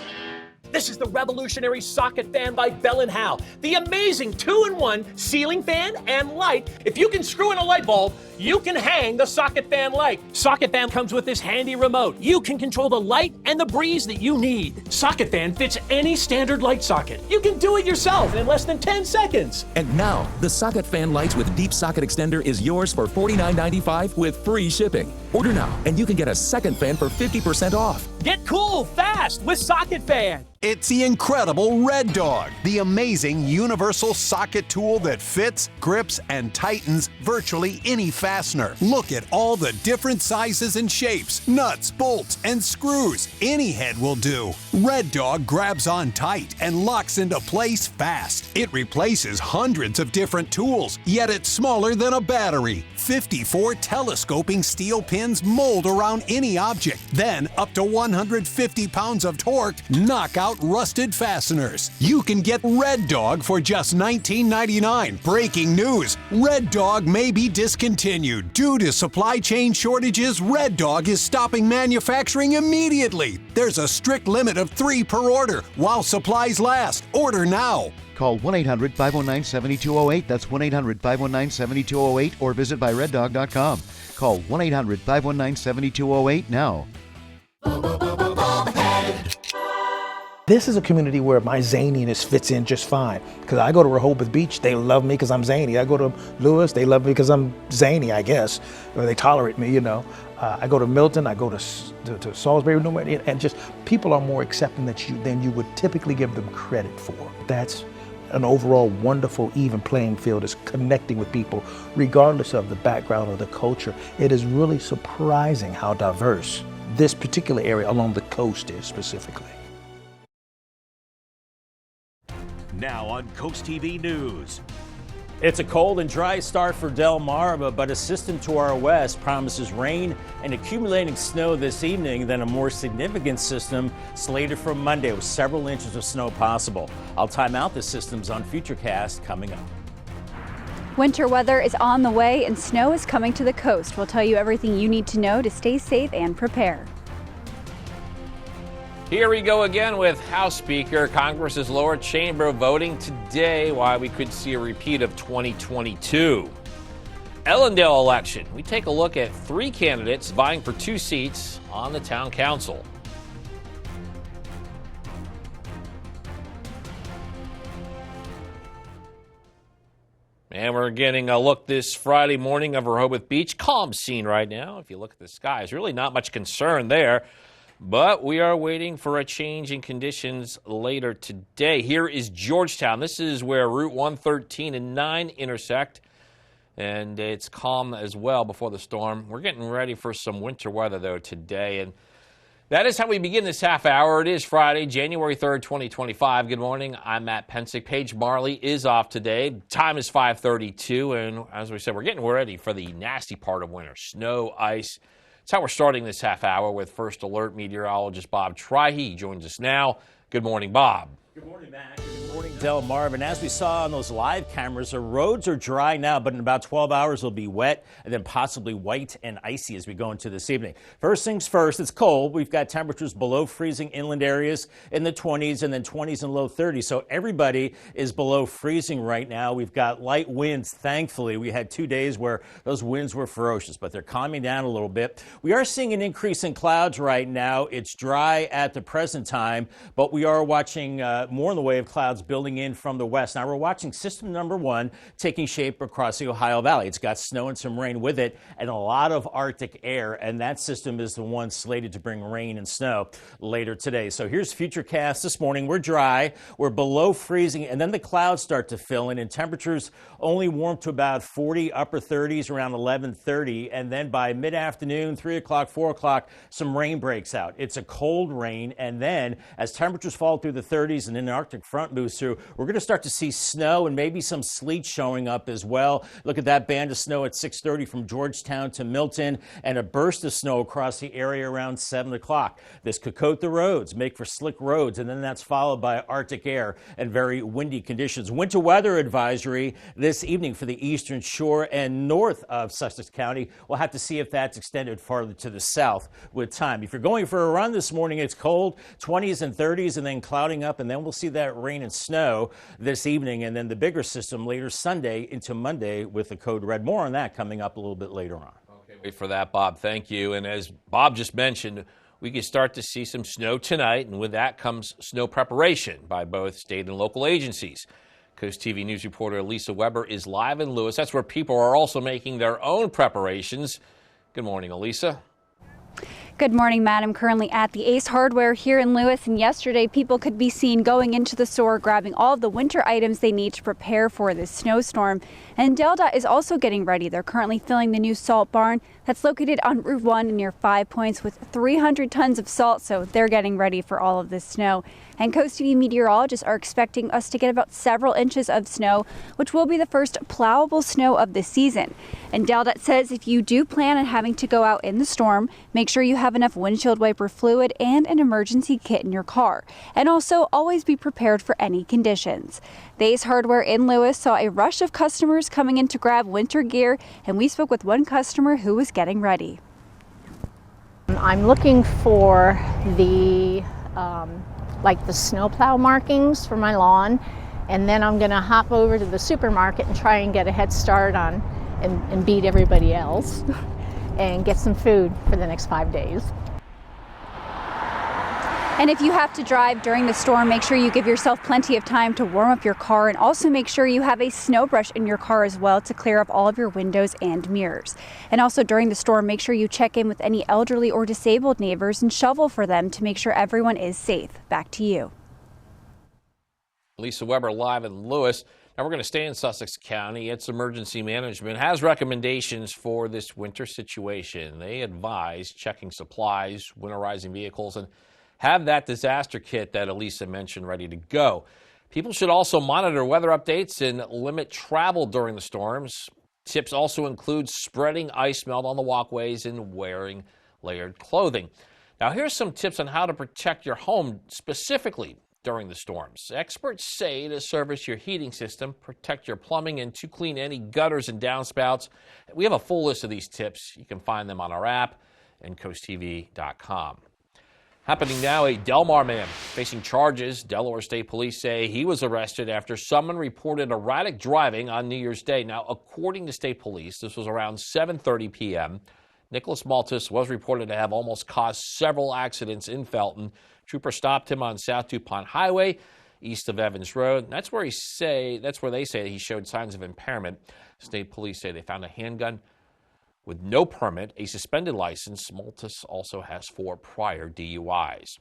Speaker 9: This is the revolutionary socket fan by Bell & Howell. The amazing 2-in-1 ceiling fan and light. If you can screw in a light bulb, you can hang the socket fan light. Socket fan comes with this handy remote. You can control the light and the breeze that you need. Socket fan fits any standard light socket. You can do it yourself in less than 10 seconds.
Speaker 13: And now, the socket fan lights with deep socket extender is yours for $49.95 with free shipping. Order now, and you can get a second fan for 50% off.
Speaker 9: Get cool fast with Socket Fan.
Speaker 16: It's the incredible Red Dog, the amazing universal socket tool that fits, grips, and tightens virtually any fastener. Look at all the different sizes and shapes, nuts, bolts, and screws. Any head will do. Red Dog grabs on tight and locks into place fast. It replaces hundreds of different tools, yet it's smaller than a battery. 54 telescoping steel pins mold around any object. Then, up to 150 pounds of torque knock out rusted fasteners. You can get Red Dog for just $19.99. Breaking news: Red Dog may be discontinued. Due to supply chain shortages, Red Dog is stopping manufacturing immediately. There's a strict limit of 3 per order while supplies last. Order now.
Speaker 15: Call 1-800-519-7208. That's 1-800-519-7208 or visit byreddog.com. Call 1-800-519-7208 now.
Speaker 17: This is a community where my zaniness fits in just fine. Because I go to Rehoboth Beach, they love me because I'm zany. I go to Lewis, they love me because I'm zany, I guess. Or they tolerate me, you know. I go to Milton, I go to Salisbury, and just people are more accepting than you would typically give them credit for. That's an overall wonderful, even playing field, is connecting with people regardless of the background or the culture. It is really surprising how diverse this particular area along the coast is specifically.
Speaker 1: Now on Coast TV News.
Speaker 2: It's a cold and dry start for Delmarva, but a system to our west promises rain and accumulating snow this evening, then a more significant system slated for Monday with several inches of snow possible. I'll time out the systems on Futurecast coming up.
Speaker 26: Winter weather is on the way and snow is coming to the coast. We'll tell you everything you need to know to stay safe and prepare.
Speaker 4: Here we go again with House Speaker. Congress's lower chamber voting today why we could see a repeat of 2022. Ellendale election. We take a look at 3 candidates vying for 2 seats on the town council. And we're getting a look this Friday morning of Rehoboth Beach. Calm scene right now. If you look at the skies, really not much concern there. But we are waiting for a change in conditions later today. Here is Georgetown. This is where Route 113 and 9 intersect. And it's calm as well before the storm. We're getting ready for some winter weather, though, today. And that is how we begin this half hour. It is Friday, January 3rd, 2025. Good morning. I'm Matt Pensick. Paige Marley is off today. Time is 5:32. And as we said, we're getting ready for the nasty part of winter. Snow, ice. That's how we're starting this half hour with First Alert meteorologist Bob Trihey. He joins us now. Good morning, Bob.
Speaker 2: Good morning, Matt. Good morning, Delmarva. And as we saw on those live cameras, the roads are dry now, but in about 12 hours they'll be wet and then possibly white and icy as we go into this evening. First things first, it's cold. We've got temperatures below freezing inland areas in the 20s and then 20s and low 30s. So everybody is below freezing right now. We've got light winds, thankfully. We had 2 days where those winds were ferocious, but they're calming down a little bit. We are seeing an increase in clouds right now. It's dry at the present time, but we are watching more in the way of clouds building in from the west. Now we're watching system number 1 taking shape across the Ohio Valley. It's got snow and some rain with it and a lot of Arctic air, and that system is the one slated to bring rain and snow later today. So here's Futurecast this morning. We're dry, we're below freezing, and then the clouds start to fill in, and temperatures only warm to about 40, upper 30s around 11:30, and then by mid-afternoon, 3 o'clock, 4 o'clock, some rain breaks out. It's a cold rain, and then as temperatures fall through the 30s and an Arctic front moves goes through, we're going to start to see snow and maybe some sleet showing up as well. Look at that band of snow at 6:30 from Georgetown to Milton, and a burst of snow across the area around 7 o'clock. This could coat the roads, make for slick roads, and then that's followed by Arctic air and very windy conditions. Winter weather advisory this evening for the eastern shore and north of Sussex County. We'll have to see if that's extended farther to the south with time. If you're going for a run this morning, it's cold, 20s and 30s, and then clouding up, and then we'll see that rain and snow this evening, and then the bigger system later Sunday into Monday with the code red. More on that coming up a little bit later on.
Speaker 4: Okay, wait for that, Bob. Thank you. And as Bob just mentioned, we can start to see some snow tonight, and with that comes snow preparation by both state and local agencies. Coast TV News reporter Lisa Weber is live in Lewis. That's where people are also making their own preparations. Good morning, Elisa.
Speaker 26: Good morning, Matt. I'm currently at the Ace Hardware here in Lewis, and yesterday people could be seen going into the store grabbing all of the winter items they need to prepare for this snowstorm. And DelDOT is also getting ready. They're currently filling the new salt barn that's located on Route 1 near 5 Points with 300 tons of salt, so they're getting ready for all of this snow. And Coast TV meteorologists are expecting us to get about several inches of snow, which will be the first plowable snow of the season. And DelDOT says if you do plan on having to go out in the storm, make sure you have enough windshield wiper fluid and an emergency kit in your car. And also always be prepared for any conditions. The Ace Hardware in Lewis saw a rush of customers coming in to grab winter gear, and we spoke with one customer who was getting ready.
Speaker 18: I'm looking for the like the snowplow markings for my lawn, and then I'm going to hop over to the supermarket and try and get a head start on and beat everybody else and get some food for the next 5 days.
Speaker 26: And if you have to drive during the storm, make sure you give yourself plenty of time to warm up your car, and also make sure you have a snow brush in your car as well to clear up all of your windows and mirrors. And also during the storm, make sure you check in with any elderly or disabled neighbors and shovel for them to make sure everyone is safe. Back to you.
Speaker 4: Lisa Weber live in Lewis. Now we're going to stay in Sussex County. Its emergency management has recommendations for this winter situation. They advise checking supplies, winterizing vehicles, and have that disaster kit that Elisa mentioned ready to go. People should also monitor weather updates and limit travel during the storms. Tips also include spreading ice melt on the walkways and wearing layered clothing. Now here's some tips on how to protect your home specifically during the storms. Experts say to service your heating system, protect your plumbing, and to clean any gutters and downspouts. We have a full list of these tips. You can find them on our app and CoastTV.com. Happening now, a Del Mar man facing charges. Delaware State Police say he was arrested after someone reported erratic driving on New Year's Day. Now, according to State Police, this was around 7:30 p.m. Nicholas Maltus was reported to have almost caused several accidents in Felton. Trooper stopped him on South DuPont Highway, east of Evans Road. That's where they say he showed signs of impairment. State Police say they found a handgun with no permit, a suspended license. Maltus also has 4 prior DUIs.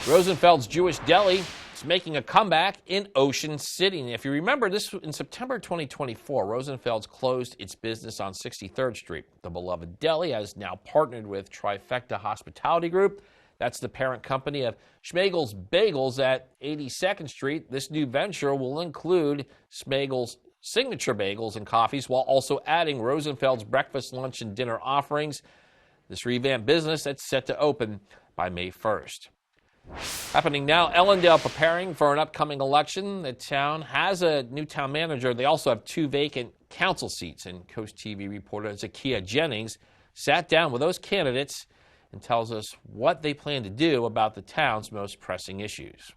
Speaker 4: Rosenfeld's Jewish Deli is making a comeback in Ocean City. And if you remember, this in September 2024, Rosenfeld's closed its business on 63rd Street. The beloved deli has now partnered with Trifecta Hospitality Group. That's the parent company of Schmegel's Bagels at 82nd Street. This new venture will include Schmegel's signature bagels and coffees, while also adding Rosenfeld's breakfast, lunch, and dinner offerings. This revamped business that's set to open by May 1st. Happening now, Ellendale preparing for an upcoming election. The town has a new town manager. They also have 2 vacant council seats. And Coast TV reporter Zakiya Jennings sat down with those candidates and tells us what they plan to do about the town's most pressing issues.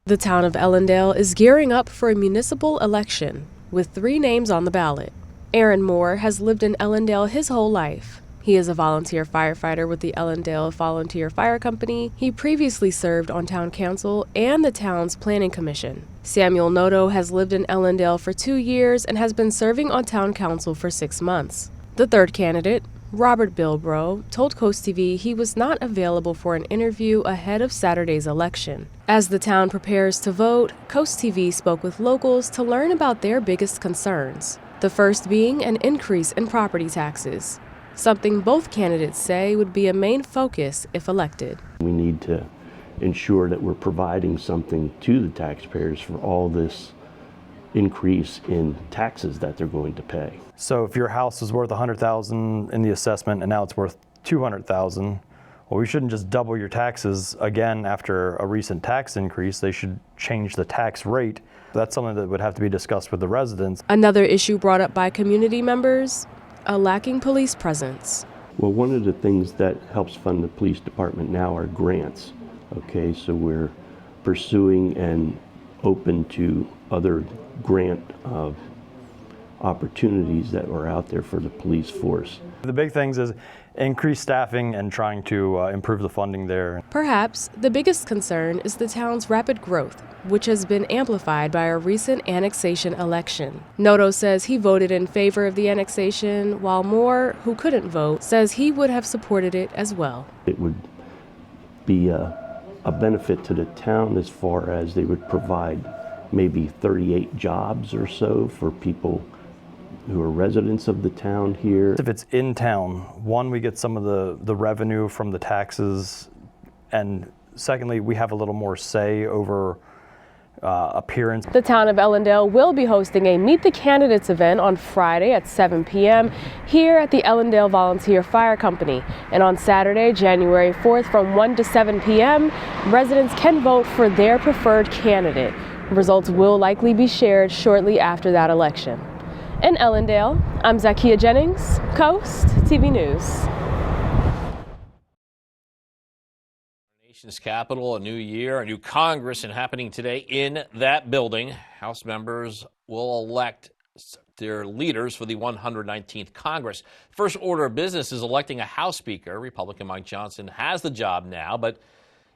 Speaker 19: The town of Ellendale is gearing up for a municipal election with 3 names on the ballot. Aaron Moore has lived in Ellendale his whole life. He is a volunteer firefighter with the Ellendale Volunteer Fire Company. He previously served on town council and the town's planning commission. Samuel Noto has lived in Ellendale for 2 years and has been serving on town council for 6 months. The third candidate, Robert Bilbrough, told Coast TV he was not available for an interview ahead of Saturday's election. As the town prepares to vote, Coast TV spoke with locals to learn about their biggest concerns, the first being an increase in property taxes, something both candidates say would be a main focus if elected.
Speaker 20: We need to ensure that we're providing something to the taxpayers for all this increase in taxes that they're going to pay.
Speaker 21: So if your house was worth $100,000 in the assessment and now it's worth $200,000, well, we shouldn't just double your taxes again after a recent tax increase. They should change the tax rate. That's something that would have to be discussed with the residents.
Speaker 19: Another issue brought up by community members, a lacking police presence.
Speaker 20: Well, one of the things that helps fund the police department now are grants. Okay, so we're pursuing and open to other grant opportunities that are out there for the police force.
Speaker 21: The big things is increased staffing and trying to improve the funding there.
Speaker 19: Perhaps the biggest concern is the town's rapid growth, which has been amplified by a recent annexation election. Noto says he voted in favor of the annexation, while Moore, who couldn't vote, says he would have supported it as well.
Speaker 20: It would be a benefit to the town as far as they would provide maybe 38 jobs or so for people who are residents of the town here.
Speaker 21: If it's in town, one, we get some of the revenue from the taxes, and secondly, we have a little more say over appearance.
Speaker 19: The town of Ellendale will be hosting a Meet the Candidates event on Friday at 7 p.m. here at the Ellendale Volunteer Fire Company. And on Saturday, January 4th from 1 to 7 p.m., residents can vote for their preferred candidate. Results will likely be shared shortly after that election. In Ellendale, I'm Zakia Jennings, Coast TV News.
Speaker 4: Nation's capital, a new year, a new Congress, and happening today in that building. House members will elect their leaders for the 119th Congress. First order of business is electing a House Speaker. Republican Mike Johnson has the job now, but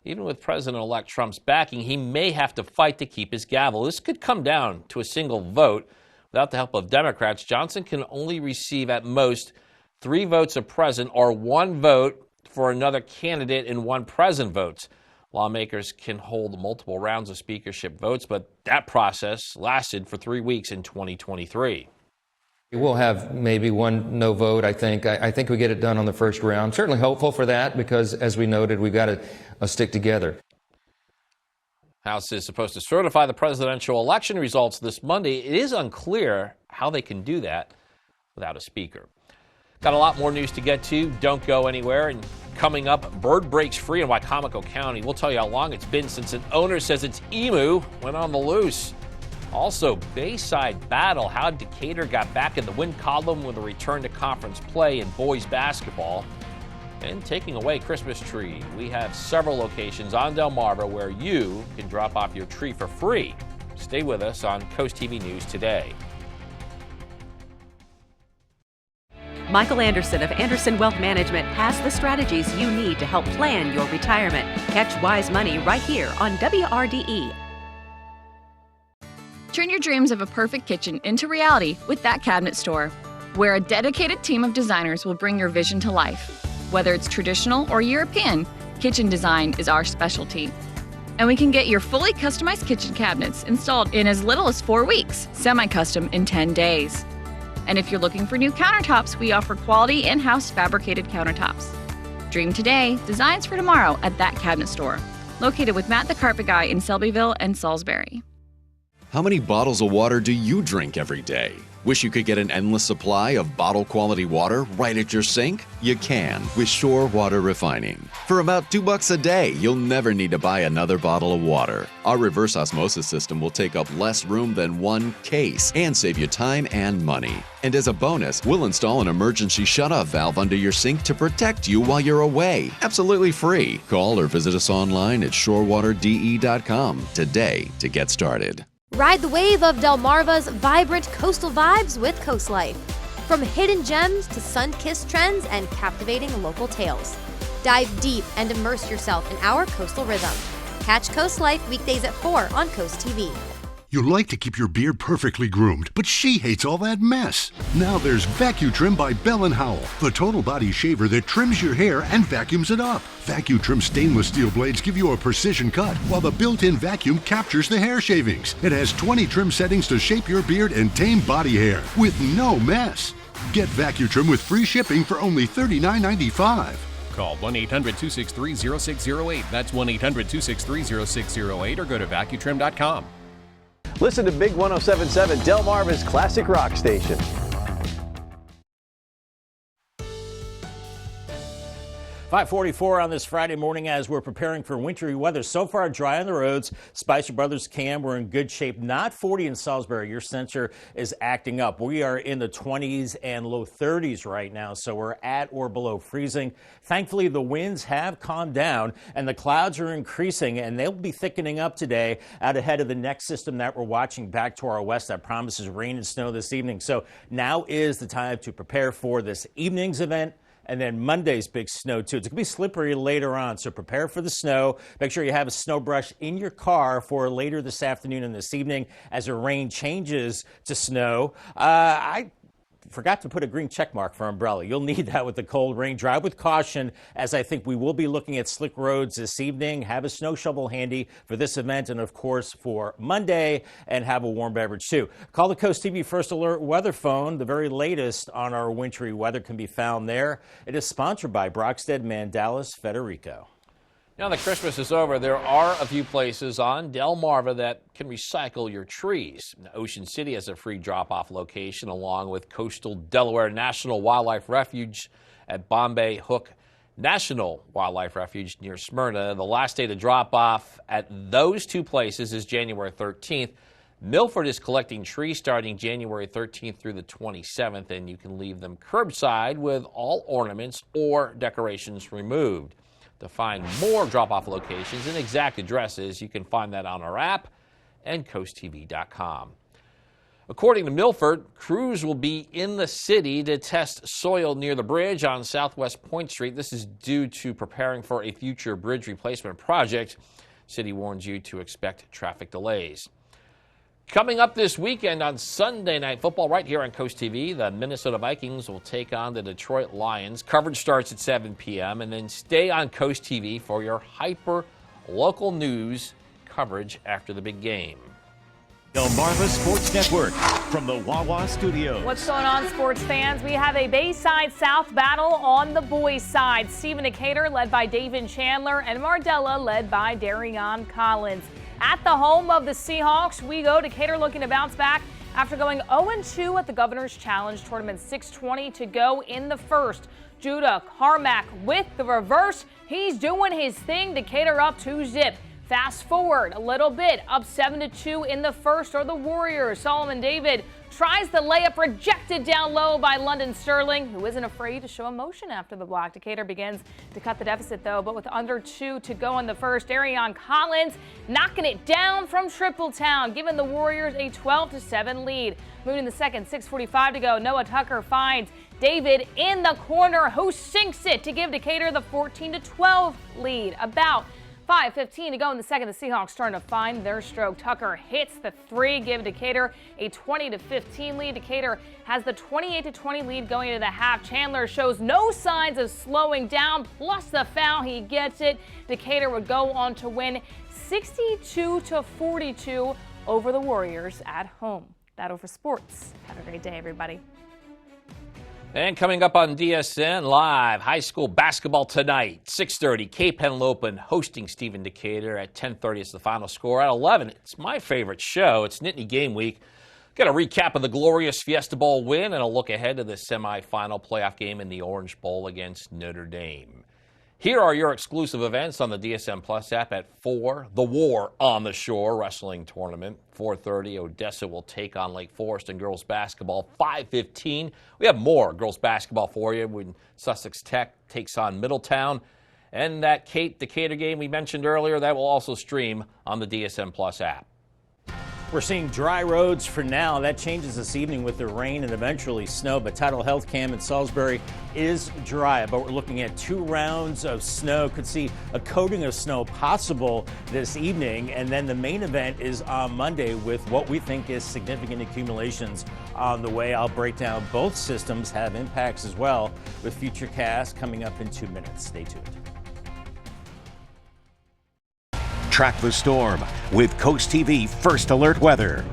Speaker 4: even with President-elect Trump's backing, he may have to fight to keep his gavel. This could come down to a single vote. Without the help of Democrats, Johnson can only receive at most 3 votes of present or 1 vote for another candidate and 1 present votes. Lawmakers can hold multiple rounds of speakership votes, but that process lasted for 3 weeks in 2023.
Speaker 22: We'll have maybe 1 no vote, I think. I think we get it done on the first round. Certainly hopeful for that because, as we noted, we've got to stick together.
Speaker 4: House is supposed to certify the presidential election results this Monday. It is unclear how they can do that without a speaker. Got a lot more news to get to. Don't go anywhere. And coming up, bird breaks free in Wicomico County. We'll tell you how long it's been since an owner says its emu went on the loose. Also, Bayside battle, how Decatur got back in the win column with a return to conference play in boys basketball. And taking away Christmas tree. We have several locations on Delmarva where you can drop off your tree for free. Stay with us on Coast TV News today.
Speaker 23: Michael Anderson of Anderson Wealth Management has the strategies you need to help plan your retirement. Catch Wise Money right here on WRDE.
Speaker 24: Turn your dreams of a perfect kitchen into reality with That Cabinet Store, where a dedicated team of designers will bring your vision to life. Whether it's traditional or European, kitchen design is our specialty. And we can get your fully customized kitchen cabinets installed in as little as 4 weeks, semi-custom in 10 days. And if you're looking for new countertops, we offer quality in-house fabricated countertops. Dream today, designs for tomorrow at That Cabinet Store, located with Matt the Carpet Guy in Selbyville and Salisbury.
Speaker 25: How many bottles of water do you drink every day? Wish you could get an endless supply of bottle-quality water right at your sink? You can with Shore Water Refining. For about $2 a day, you'll never need to buy another bottle of water. Our reverse osmosis system will take up less room than 1 case and save you time and money. And as a bonus, we'll install an emergency shut-off valve under your sink to protect you while you're away. Absolutely free. Call or visit us online at shorewaterde.com today to get started.
Speaker 27: Ride the wave of Delmarva's vibrant coastal vibes with Coast Life. From hidden gems to sun-kissed trends and captivating local tales. Dive deep and immerse yourself in our coastal rhythm. Catch Coast Life weekdays at 4 on Coast TV.
Speaker 28: You like to keep your beard perfectly groomed, but she hates all that mess. Now there's VacuTrim by Bell & Howell, the total body shaver that trims your hair and vacuums it up. VacuTrim stainless steel blades give you a precision cut, while the built-in vacuum captures the hair shavings. It has 20 trim settings to shape your beard and tame body hair with no mess. Get VacuTrim with free shipping for only $39.95.
Speaker 3: call 1-800-263-0608. That's 1-800-263-0608 or go to vacutrim.com.
Speaker 5: Listen to Big 107.7, Delmarva's classic rock station.
Speaker 2: 5:44 on this Friday morning as we're preparing for wintry weather. So far dry on the roads. Spicer Brothers Cam, we're in good shape. Not 40 in Salisbury. Your sensor is acting up. We are in the 20s and low 30s right now, so we're at or below freezing. Thankfully, the winds have calmed down and the clouds are increasing, and they'll be thickening up today out ahead of the next system that we're watching back to our west that promises rain and snow this evening. So now is the time to prepare for this evening's event. And then Monday's big snow, too. It's going to be slippery later on, so prepare for the snow. Make sure you have a snow brush in your car for later this afternoon and this evening as the rain changes to snow. I forgot to put a green check mark for umbrella. You'll need that with the cold rain. Drive with caution, as I think we will be looking at slick roads this evening. Have a snow shovel handy for this event and, of course, for Monday, and have a warm beverage, too. Call the Coast TV First Alert weather phone. The very latest on our wintry weather can be found there. It is sponsored by Brockstead Mandalis Federico.
Speaker 4: Now that Christmas is over, there are a few places on Delmarva that can recycle your trees. Ocean City has a free drop-off location along with Coastal Delaware National Wildlife Refuge at Bombay Hook National Wildlife Refuge near Smyrna. The last day to drop off at those two places is January 13th. Milford is collecting trees starting January 13th through the 27th, and you can leave them curbside with all ornaments or decorations removed. To find more drop-off locations and exact addresses, you can find that on our app and CoastTV.com. According to Milford, crews will be in the city to test soil near the bridge on Southwest Point Street. This is due to preparing for a future bridge replacement project. City warns you to expect traffic delays. Coming up this weekend on Sunday Night Football right here on Coast TV, the Minnesota Vikings will take on the Detroit Lions. Coverage starts at 7 p.m. and then stay on Coast TV for your hyper-local news coverage after the big game.
Speaker 1: Delmarva Sports Network from the Wawa Studios.
Speaker 6: What's going on, sports fans? We have a Bayside-South battle on the boys' side. Stephen Decatur led by David Chandler and Mardella led by Darion Collins. At the home of the Seahawks, we go. Decatur looking to bounce back after going 0-2 at the Governor's Challenge Tournament. 6:20 to go in the first. Judah Carmack with the reverse. He's doing his thing. Decatur up 2-zip. Fast forward a little bit, up 7-2 in the first are the Warriors. Solomon David tries the layup, rejected down low by London Sterling, who isn't afraid to show emotion after the block. Decatur begins to cut the deficit, though, but with under 2 to go in the first. Darion Collins knocking it down from Tripletown, giving the Warriors a 12-7 lead. Moving in the second, 6:45 to go. Noah Tucker finds David in the corner, who sinks it to give Decatur the 14-12 lead. About 5:15 to go in the second. The Seahawks starting to find their stroke. Tucker hits the three, give Decatur a 20-15 lead. Decatur has the 28-20 lead going into the half. Chandler shows no signs of slowing down, plus the foul, he gets it. Decatur would go on to win 62-42 over the Warriors at home. That'll for sports. Have a great day, everybody.
Speaker 4: And coming up on DSN Live, high school basketball tonight, 6:30, Cape Henlopen hosting Stephen Decatur. At 10:30 is the final score. At 11, it's my favorite show. It's Nittany Game Week. Got a recap of the glorious Fiesta Bowl win and a look ahead to the semifinal playoff game in the Orange Bowl against Notre Dame. Here are your exclusive events on the DSN Plus app. At 4, the War on the Shore Wrestling Tournament. 4:30, Odessa will take on Lake Forest in girls basketball. 5:15, we have more girls basketball for you when Sussex Tech takes on Middletown. And that Kate Decatur game we mentioned earlier, that will also stream on the DSN Plus app.
Speaker 2: We're seeing dry roads for now. That changes this evening with the rain and eventually snow, but Tidal Health Cam in Salisbury is dry, but we're looking at 2 rounds of snow. Could see a coating of snow possible this evening, and then the main event is on Monday with what we think is significant accumulations on the way. I'll break down both systems have impacts as well with Futurecast coming up in 2 minutes. Stay tuned.
Speaker 1: Track the storm with Coast TV First Alert Weather.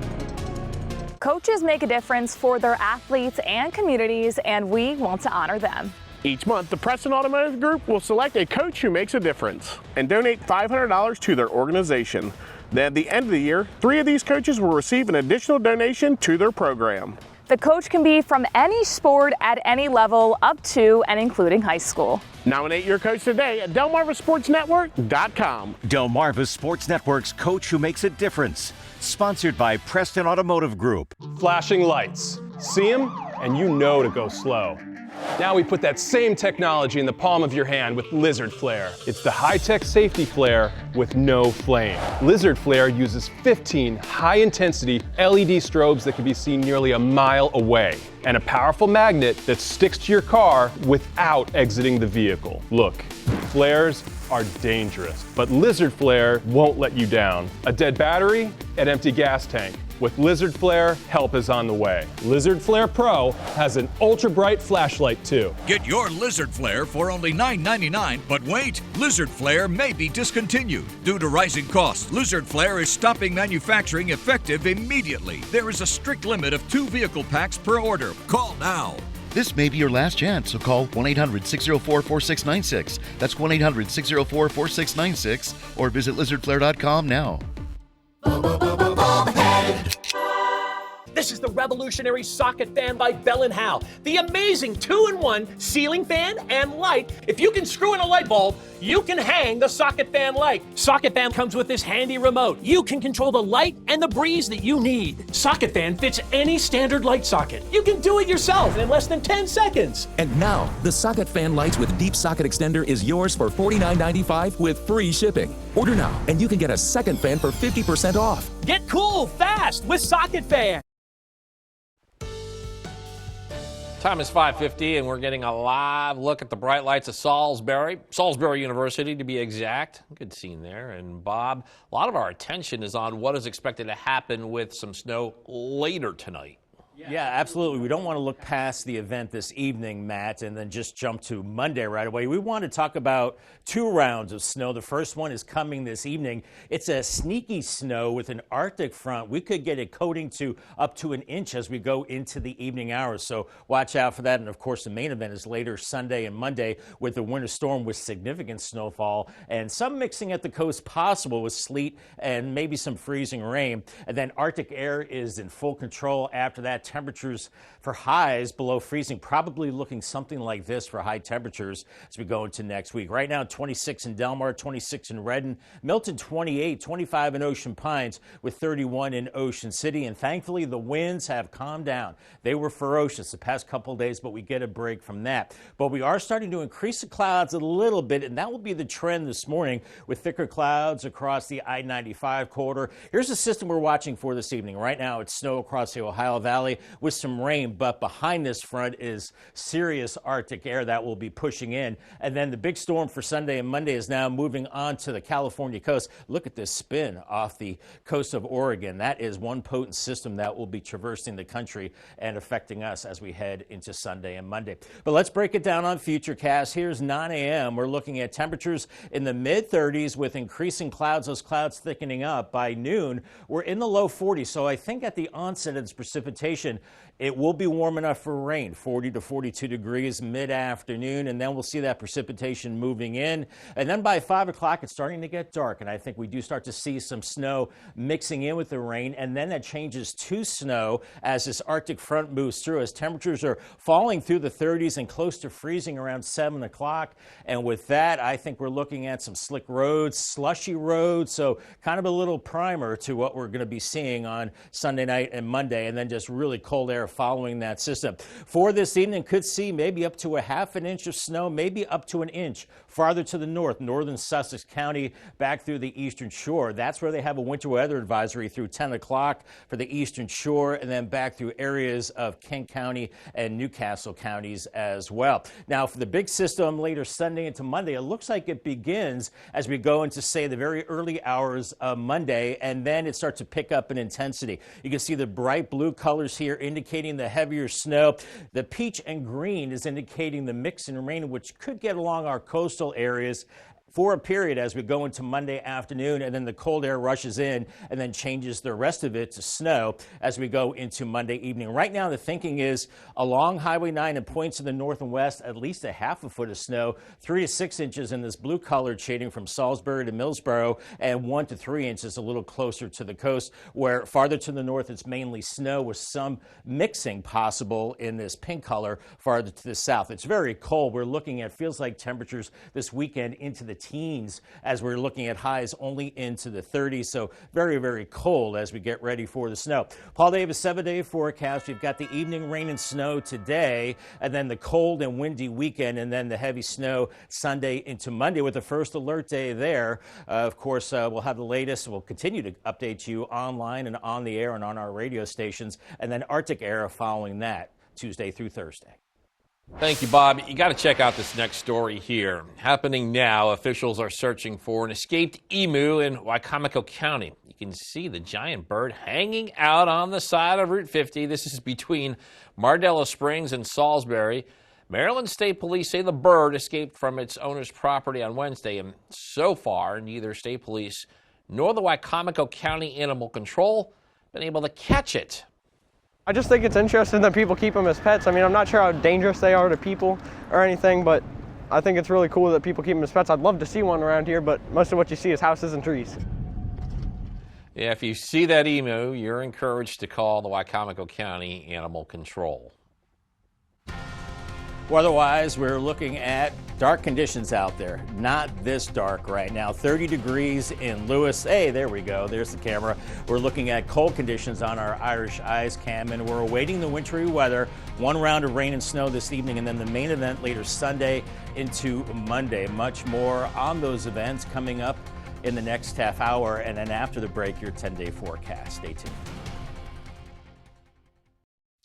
Speaker 6: Coaches make a difference for their athletes and communities, and we want to honor them.
Speaker 3: Each month, the Preston Automotive Group will select a coach who makes a difference and donate $500 to their organization. Then at the end of the year, 3 of these coaches will receive an additional donation to their program.
Speaker 6: The coach can be from any sport at any level up to and including high school.
Speaker 3: Nominate your coach today at DelmarvaSportsNetwork.com.
Speaker 1: Delmarva Sports Network's Coach Who Makes a Difference. Sponsored by Preston Automotive Group.
Speaker 7: Flashing lights. See them and you know to go slow. Now we put that same technology in the palm of your hand with Lizard Flare. It's the high-tech safety flare with no flame. Lizard Flare uses 15 high-intensity LED strobes that can be seen nearly a mile away, and a powerful magnet that sticks to your car without exiting the vehicle. Look, flares are dangerous, but Lizard Flare won't let you down. A dead battery, an empty gas tank. With Lizard Flare, help is on the way. Lizard Flare Pro has an ultra-bright flashlight too.
Speaker 8: Get your Lizard Flare for only $9.99, but wait, Lizard Flare may be discontinued. Due to rising costs, Lizard Flare is stopping manufacturing effective immediately. There is a strict limit of 2 vehicle packs per order. Call now.
Speaker 15: This may be your last chance, so call 1-800-604-4696. That's 1-800-604-4696 or visit lizardflare.com now.
Speaker 9: This is the revolutionary socket fan by Bell & Howell. The amazing 2-in-1 ceiling fan and light. If you can screw in a light bulb, you can hang the socket fan light. Socket fan comes with this handy remote. You can control the light and the breeze that you need. Socket fan fits any standard light socket. You can do it yourself in less than 10 seconds.
Speaker 10: And now, the socket fan lights with deep socket extender is yours for $49.95 with free shipping. Order now, and you can get a second fan for 50% off.
Speaker 9: Get cool fast with Socket Fan.
Speaker 4: Time is 5:50, and we're getting a live look at the bright lights of Salisbury University to be exact. Good scene there. And Bob, a lot of our attention is on what is expected to happen with some snow later tonight.
Speaker 2: Yeah, absolutely. We don't want to look past the event this evening, Matt, and then just jump to Monday right away. We want to talk about 2 rounds of snow. The first one is coming this evening. It's a sneaky snow with an Arctic front. We could get it coating to up to an inch as we go into the evening hours. So watch out for that. And of course, the main event is later Sunday and Monday with the winter storm with significant snowfall and some mixing at the coast possible with sleet and maybe some freezing rain. And then Arctic air is in full control after that. Temperatures for highs below freezing, probably looking something like this for high temperatures as we go into next week. Right now, 26 in Delmar, 26 in Redden, Milton 28, 25 in Ocean Pines with 31 in Ocean City. And thankfully, the winds have calmed down. They were ferocious the past couple of days, but we get a break from that. But we are starting to increase the clouds a little bit, and that will be the trend this morning with thicker clouds across the I-95 corridor. Here's the system we're watching for this evening. Right now, it's snow across the Ohio Valley with some rain, but behind this front is serious Arctic air that will be pushing in. And then the big storm for Sunday and Monday is now moving on to the California coast. Look at this spin off the coast of Oregon. That is one potent system that will be traversing the country and affecting us as we head into Sunday and Monday. But let's break it down on Futurecast. Here's 9 a.m. We're looking at temperatures in the mid-30s with increasing clouds, those clouds thickening up. By noon, we're in the low 40s. So I think at the onset of this precipitation, it will be warm enough for rain, 40 to 42 degrees mid-afternoon, and then we'll see that precipitation moving in. And then by 5 o'clock, it's starting to get dark, and I think we do start to see some snow mixing in with the rain, and then that changes to snow as this Arctic front moves through, as temperatures are falling through the 30s and close to freezing around 7 o'clock. And with that, I think we're looking at some slick roads, slushy roads, so kind of a little primer to what we're going to be seeing on Sunday night and Monday, and then just really cold air following that system. For this evening, could see maybe up to a half an inch of snow, maybe up to an inch farther to the north, northern Sussex County, back through the eastern shore. That's where they have a winter weather advisory through 10 o'clock for the eastern shore, and then back through areas of Kent County and Newcastle counties as well. Now, for the big system later Sunday into Monday, it looks like it begins as we go into, say, the very early hours of Monday, and then it starts to pick up in intensity. You can see the bright blue colors here indicating the heavier snow. The peach and green is indicating the mix and rain, which could get along our coastal areas for a period as we go into Monday afternoon, and then the cold air rushes in and then changes the rest of it to snow as we go into Monday evening. Right now, the thinking is along Highway 9 and points to the north and west, at least a half a foot of snow, 3 to 6 inches in this blue colored shading from Salisbury to Millsboro, and 1 to 3 inches a little closer to the coast, where farther to the north it's mainly snow with some mixing possible in this pink color farther to the south. It's very cold. We're looking at feels like temperatures this weekend into the teens as we're looking at highs only into the 30s. So very, very cold as we get ready for the snow. Paul Davis, 7-day forecast. We've got the evening rain and snow today, and then the cold and windy weekend, and then the heavy snow Sunday into Monday with the first alert day there. Of course, we'll have the latest. We'll continue to update you online and on the air and on our radio stations, and then Arctic era following that Tuesday through Thursday.
Speaker 4: Thank you, Bob. You got to check out this next story here. Happening now, officials are searching for an escaped emu in Wicomico County. You can see the giant bird hanging out on the side of Route 50. This is between Mardella Springs and Salisbury. Maryland State Police say the bird escaped from its owner's property on Wednesday, and so far, neither State Police nor the Wicomico County Animal Control been able to catch it.
Speaker 11: I just think it's interesting that people keep them as pets. I mean, I'm not sure how dangerous they are to people or anything, but I think it's really cool that people keep them as pets. I'd love to see one around here, but most of what you see is houses and trees.
Speaker 4: Yeah, if you see that emu, you're encouraged to call the Wicomico County Animal Control.
Speaker 2: Weather-wise, we're looking at dark conditions out there. Not this dark right now. 30 degrees in Lewis. Hey, there we go. There's the camera. We're looking at cold conditions on our Irish Eyes cam, and we're awaiting the wintry weather. One round of rain and snow this evening, and then the main event later Sunday into Monday. Much more on those events coming up in the next half hour, and then after the break, your 10-day forecast. Stay tuned.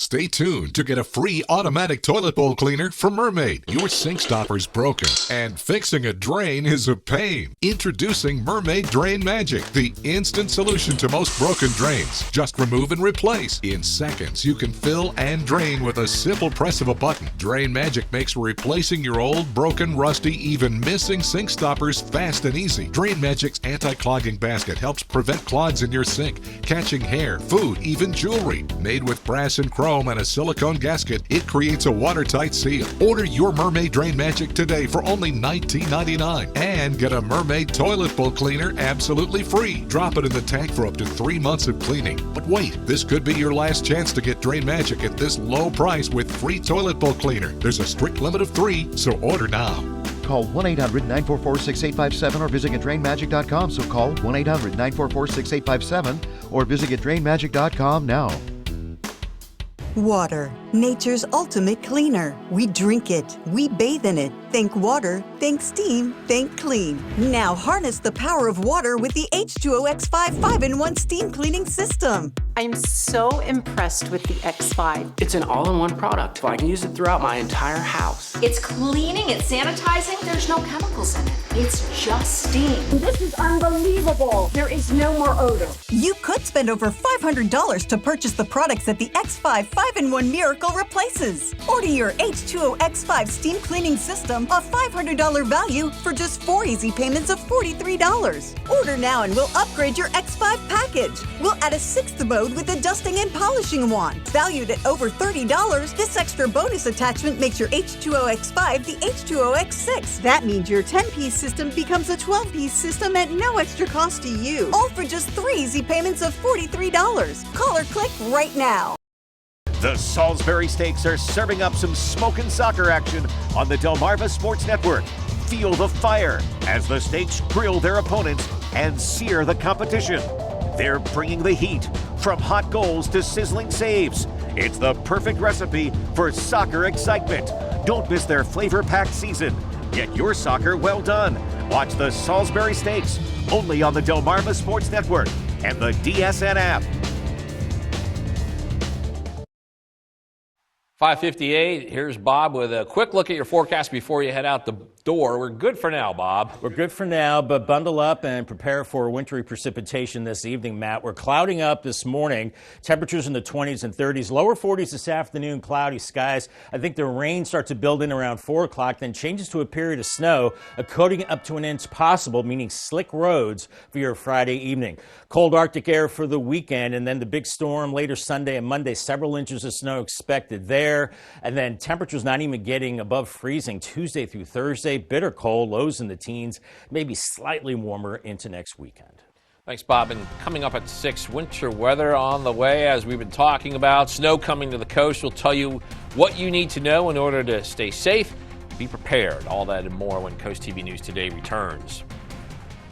Speaker 12: Stay tuned to get a free automatic toilet bowl cleaner from Mermaid. Your sink stopper's broken, and fixing a drain is a pain. Introducing Mermaid Drain Magic, the instant solution to most broken drains. Just remove and replace. In seconds, you can fill and drain with a simple press of a button. Drain Magic makes replacing your old, broken, rusty, even missing sink stoppers fast and easy. Drain Magic's anti-clogging basket helps prevent clogs in your sink, catching hair, food, even jewelry. Made with brass and chrome and a silicone gasket, it creates a watertight seal. Order your Mermaid Drain Magic today for only $19.99 and get a Mermaid toilet bowl cleaner absolutely free. Drop it in the tank for up to 3 months of cleaning. But wait, this could be your last chance to get Drain Magic at this low price with free toilet bowl cleaner. There's a strict limit of 3, so order now.
Speaker 15: Call 1-800-944-6857 or visit GetDrainMagic.com. So call 1-800-944-6857 or visit GetDrainMagic.com now.
Speaker 13: Water, nature's ultimate cleaner. We drink it, we bathe in it. Think water, think steam, think clean. Now harness the power of water with the H2O X5 5-in-1 steam cleaning system.
Speaker 14: I'm so impressed with the X5.
Speaker 16: It's an all-in-one product. I can use it throughout my entire house.
Speaker 14: It's cleaning, it's sanitizing. There's no chemicals in it. It's just steam.
Speaker 13: This is unbelievable. There is no more odor. You could spend over $500 to purchase the products that the X5 5-in-1 Miracle replaces. Order your H2O X5 steam cleaning system, a $500 value, for just 4 easy payments of $43. Order now and we'll upgrade your X5 package. We'll add a 6th mode with a dusting and polishing wand. Valued at over $30, this extra bonus attachment makes your H2O X5 the H2O X6. That means your 10-piece system becomes a 12-piece system at no extra cost to you. All for just 3 easy payments of $43. Call or click right now.
Speaker 1: The Salisbury Stakes are serving up some smokin' soccer action on the Delmarva Sports Network. Feel the fire as the stakes grill their opponents and sear the competition. They're bringing the heat, from hot goals to sizzling saves. It's the perfect recipe for soccer excitement. Don't miss their flavor-packed season. Get your soccer well done. Watch the Salisbury Stakes only on the Delmarva Sports Network and the DSN app.
Speaker 4: 5:58. Here's Bob with a quick look at your forecast before you head out the door. We're good for now, Bob.
Speaker 2: We're good for now, but bundle up and prepare for wintry precipitation this evening, Matt. We're clouding up this morning. Temperatures in the 20s and 30s, lower 40s this afternoon, cloudy skies. I think the rain starts to build in around 4 o'clock, then changes to a period of snow, a coating up to an inch possible, meaning slick roads for your Friday evening. Cold Arctic air for the weekend, and then the big storm later Sunday and Monday, several inches of snow expected there. And then temperatures not even getting above freezing Tuesday through Thursday. Bitter cold, lows in the teens, maybe slightly warmer into next weekend.
Speaker 4: Thanks, Bob. And coming up at 6, winter weather on the way, as we've been talking about. Snow coming to the coast. We'll tell you what you need to know in order to stay safe, be prepared. All that and more when Coast TV News Today returns.